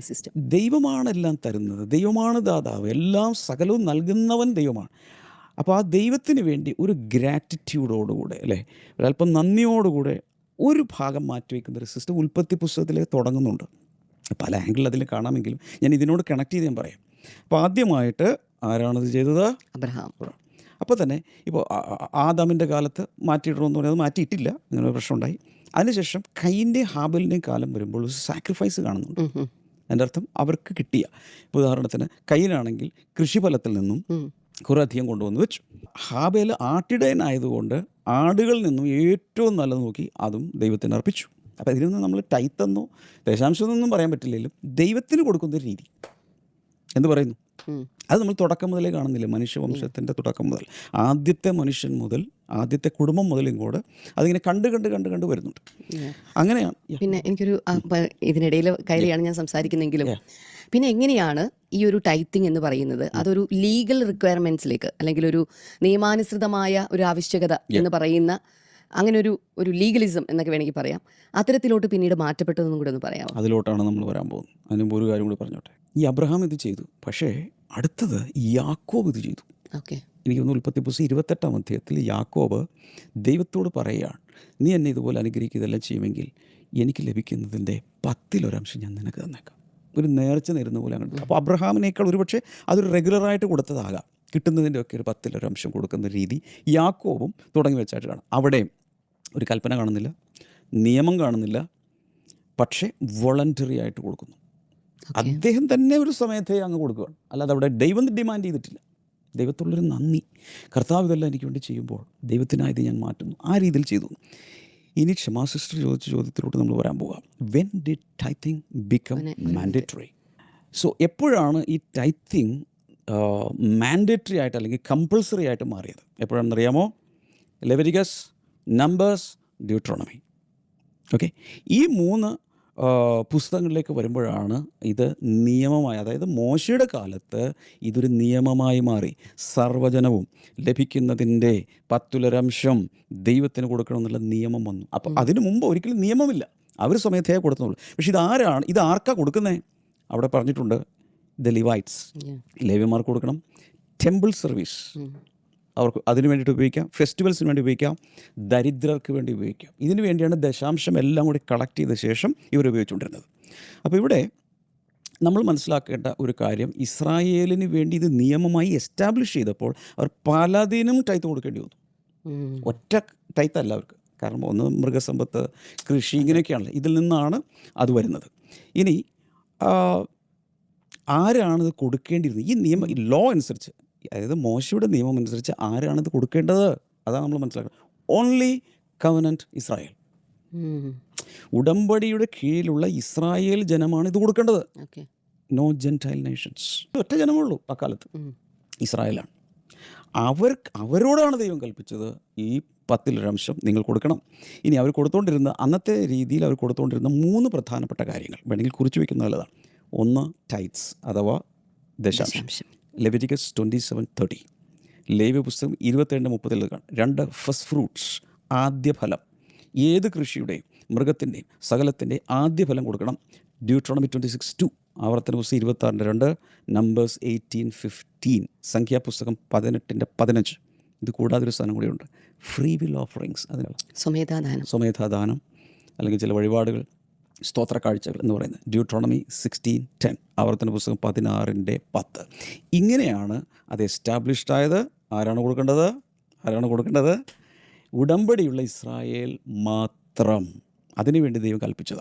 സിസ്റ്റം.
ദൈവമാണെല്ലാം തരുന്നത്, ദൈവമാണ് ദാതാവ്, എല്ലാം സകലവും നൽകുന്നവൻ ദൈവമാണ്. അപ്പോൾ ആ ദൈവത്തിന് വേണ്ടി ഒരു ഗ്രാറ്റിറ്റ്യൂഡോടുകൂടെ, അല്ലേ, ഒരല്പം നന്ദിയോടുകൂടെ ഒരു ഭാഗം മാറ്റിവെക്കുന്നൊരു സിസ്റ്റം ഉൽപ്പത്തി പുസ്തകത്തിലേക്ക് തുടങ്ങുന്നുണ്ട്. പല ആംഗിളിൽ അതിൽ കാണാമെങ്കിലും ഞാൻ ഇതിനോട് കണക്ട് ചെയ്ത് ഞാൻ പറയാം. അപ്പോൾ ആദ്യമായിട്ട് ആരാണത് ചെയ്തത്?
അബ്രഹാം.
അപ്പോൾ തന്നെ ഇപ്പോൾ ആദാമിൻ്റെ കാലത്ത് മാറ്റിയിടണമെന്ന് പറഞ്ഞാൽ അത് മാറ്റിയിട്ടില്ല, അങ്ങനെ ഒരു പ്രശ്നം ഉണ്ടായി. അതിനുശേഷം കൈൻ്റെയും ഹാബലിൻ്റെയും കാലം വരുമ്പോൾ ഒരു സാക്രിഫൈസ് കാണുന്നുണ്ട്. എൻ്റെ അർത്ഥം അവർക്ക് കിട്ടിയ, ഇപ്പോൾ ഉദാഹരണത്തിന് കയ്യിലാണെങ്കിൽ കൃഷിഫലത്തിൽ നിന്നും കുറേ അധികം കൊണ്ടുവന്ന് വെച്ചു. ഹാബേൽ ആട്ടിടയനായതുകൊണ്ട് ആടുകളിൽ നിന്നും ഏറ്റവും നല്ലത് നോക്കി അതും ദൈവത്തിന് അർപ്പിച്ചു. അപ്പോൾ ഇതിൽ നിന്ന് നമ്മൾ ടൈത്തെന്നോ ദശാംശമെന്നൊന്നും പറയാൻ പറ്റില്ലെങ്കിലും ദൈവത്തിന് കൊടുക്കുന്നൊരു രീതി എന്ത് പറയുന്നു? അത് നമ്മൾ തുടക്കം മുതലേ കാണുന്നില്ല. മനുഷ്യവംശത്തിൻ്റെ തുടക്കം മുതൽ, ആദ്യത്തെ മനുഷ്യൻ മുതൽ, ആദ്യത്തെ കുടുംബം മുതൽ ഇങ്ങോട്ട് അതിങ്ങനെ കണ്ട് വരുന്നുണ്ട്. അങ്ങനെയാണ്.
പിന്നെ എനിക്കൊരു ഇതിനിടയിൽ കയറിയാണ് ഞാൻ സംസാരിക്കുന്നെങ്കിലും, പിന്നെ എങ്ങനെയാണ് ഈ ഒരു ടൈത്തിങ് എന്ന് പറയുന്നത് അതൊരു ലീഗൽ റിക്വയർമെൻറ്റ്സിലേക്ക്, അല്ലെങ്കിൽ ഒരു നിയമാനുസൃതമായ ഒരു ആവശ്യകത എന്ന് പറയുന്ന അങ്ങനെ ഒരു ലീഗലിസം എന്നൊക്കെ വേണമെങ്കിൽ പറയാം, അത്തരത്തിലോട്ട് പിന്നീട് മാറ്റപ്പെട്ടതെന്നും കൂടെ ഒന്ന് പറയാമോ?
അതിലോട്ടാണ് നമ്മൾ വരാൻ പോകുന്നത്. അതിന് മുമ്പ് ഒരു കാര്യം കൂടി പറഞ്ഞോട്ടെ. ഈ അബ്രഹാം ഇത് ചെയ്തു, പക്ഷേ അടുത്തത് യാക്കോബ് ഇത് ചെയ്തു. എനിക്ക് തോന്നുന്നു ഉൽപ്പത്തി പുസ്തകം 28-ാം അധ്യായത്തിൽ യാക്കോബ് ദൈവത്തോട് പറയുകയാണ്, നീ എന്നെ ഇതുപോലെ അനുഗ്രഹിക്കുക, ഇതെല്ലാം ചെയ്യുമെങ്കിൽ എനിക്ക് ലഭിക്കുന്നതിൻ്റെ 10% ഞാൻ നിനക്ക് തന്നേക്കാം. ഒരു നേർച്ച നേരുന്ന പോലെ അങ്ങനെ. അപ്പോൾ അബ്രഹാമിനേക്കാൾ ഒരുപക്ഷെ അതൊരു റെഗുലറായിട്ട് കൊടുത്തതാകാം, കിട്ടുന്നതിൻ്റെ ഒക്കെ ഒരു 10% കൊടുക്കുന്ന രീതി യാക്കോബും തുടങ്ങി വെച്ചായിട്ട് കാണാം. അവിടെയും ഒരു കൽപ്പന കാണുന്നില്ല, നിയമം കാണുന്നില്ല, പക്ഷേ വോളണ്ടറി ആയിട്ട് കൊടുക്കുന്നു. അദ്ദേഹം തന്നെ ഒരു സമയത്തെ അങ്ങ് കൊടുക്കുകയാണ്, അല്ലാതെ അവിടെ ദൈവം ഡിമാൻഡ് ചെയ്തിട്ടില്ല. ദൈവത്തുള്ളൊരു നന്ദി, കർത്താവ് ഇതെല്ലാം എനിക്ക് വേണ്ടി ചെയ്യുമ്പോൾ ദൈവത്തിനായത് ഞാൻ മാറ്റുന്നു, ആ രീതിയിൽ ചെയ്തു. ഇനി ക്ഷമാ സിസ്റ്റർ ചോദിച്ച ചോദ്യത്തിലോട്ട് നമ്മൾ വരാൻ പോകാം. When did tithing become mandatory? So എപ്പോഴാണ് ഈ ടൈത്തിങ് മാൻഡേറ്ററി ആയിട്ട് അല്ലെങ്കിൽ കമ്പൾസറി ആയിട്ട് മാറിയത്? എപ്പോഴാണെന്നറിയാമോ? Leviticus, Numbers, Deuteronomy. ഓക്കെ, ഈ 3 പുസ്തകങ്ങളിലേക്ക് വരുമ്പോഴാണ് ഇത് നിയമമായി, അതായത് മോശയുടെ കാലത്ത് ഇതൊരു നിയമമായി മാറി. സർവ്വജനവും ലഭിക്കുന്നതിൻ്റെ 10% ദൈവത്തിന് കൊടുക്കണമെന്നുള്ള നിയമം വന്നു. അപ്പോൾ അതിനു മുമ്പ് ഒരിക്കലും നിയമമില്ല, അവർ സ്വമേധയാ കൊടുത്തുള്ളൂ. പക്ഷേ ഇത് ആർക്കാ കൊടുക്കുന്നത്? അവിടെ പറഞ്ഞിട്ടുണ്ട്, ദ ലിവൈറ്റ്സ്, ലേവ്യന്മാർക്ക് കൊടുക്കണം. ടെമ്പിൾ സർവീസ് അവർക്ക് അതിനു വേണ്ടിയിട്ട് ഉപയോഗിക്കാം, ഫെസ്റ്റിവൽസിന് വേണ്ടി ഉപയോഗിക്കാം, ദരിദ്രർക്ക് വേണ്ടി ഉപയോഗിക്കാം. ഇതിനു വേണ്ടിയാണ് ദശാംശം എല്ലാം കൂടി കളക്ട് ചെയ്ത ശേഷം ഇവർ ഉപയോഗിച്ചുകൊണ്ടിരുന്നത്. അപ്പോൾ ഇവിടെ നമ്മൾ മനസ്സിലാക്കേണ്ട ഒരു കാര്യം, ഇസ്രായേലിന് വേണ്ടി ഇത് നിയമമായി എസ്റ്റാബ്ലിഷ് ചെയ്തപ്പോൾ അവർ പലതിനും ടൈത്ത് കൊടുക്കേണ്ടി വന്നു. ഒറ്റ ടൈത്തല്ല അവർക്ക്, കാരണം ഒന്ന് മൃഗസമ്പത്ത്, കൃഷി, ഇങ്ങനെയൊക്കെയാണല്ലോ. ഇതിൽ നിന്നാണ് അത് വരുന്നത്. ഇനി ആരാണിത് കൊടുക്കേണ്ടിയിരുന്നത്? ഈ നിയമം, ഈ ലോ അനുസരിച്ച്, അതായത് മോശയുടെ നിയമം അനുസരിച്ച് ആരാണിത് കൊടുക്കേണ്ടത്? അതാണ് നമ്മൾ മനസ്സിലാക്കുന്നത്. ഓൺലി കവനൻറ്റ് ഇസ്രായേൽ, ഉടമ്പടിയുടെ കീഴിലുള്ള ഇസ്രായേൽ ജനമാണ് ഇത് കൊടുക്കേണ്ടത്. No gentile nations. ഒറ്റ ജനമുള്ളൂ അക്കാലത്ത്, ഇസ്രായേലാണ്. അവരോടാണ് ദൈവം കൽപ്പിച്ചത് ഈ 10% നിങ്ങൾ കൊടുക്കണം. ഇനി അവർ കൊടുത്തുകൊണ്ടിരുന്ന, അന്നത്തെ രീതിയിൽ അവർ കൊടുത്തുകൊണ്ടിരുന്ന 3 പ്രധാനപ്പെട്ട കാര്യങ്ങൾ വേണമെങ്കിൽ കുറിച്ച് വയ്ക്കുന്ന നല്ലതാണ്. ഒന്ന് ടൈറ്റ്സ് അഥവാ ദശാംശം, ലെവിറ്റിക്കസ് 27:30, ലേവ്യ പുസ്തകം 27:30 കാണും. 2 ഫസ്റ്റ് ഫ്രൂട്ട്സ്, ആദ്യ ഫലം, ഏത് കൃഷിയുടെയും മൃഗത്തിൻ്റെയും സകലത്തിൻ്റെയും ആദ്യ ഫലം കൊടുക്കണം. ഡ്യൂട്രോണമി 26:2, ആവർത്തന പുസ്തകം 26:2, നമ്പേഴ്സ് 18:15, സംഖ്യാപുസ്തകം 18:15. ഇത് കൂടാതെ ഒരു സാധനം കൂടിയുണ്ട്, ഫ്രീ വിൽ ഓഫറിങ്സ്, അതിനുള്ള സ്വമേധാദാനം അല്ലെങ്കിൽ ചില വഴിപാടുകൾ, സ്തോത്ര കാഴ്ചകൾ എന്ന് പറയുന്നത്. ഡ്യൂട്രോണമി 16:10, ആവർത്തന പുസ്തകം 16:10. ഇങ്ങനെയാണ് അത് എസ്റ്റാബ്ലിഷ്ഡ് ആയത്. ആരാണ് കൊടുക്കേണ്ടത്? ഉടമ്പടിയുള്ള ഇസ്രായേൽ മാത്രം. അതിനുവേണ്ടി ദൈവം കൽപ്പിച്ചതാണ്.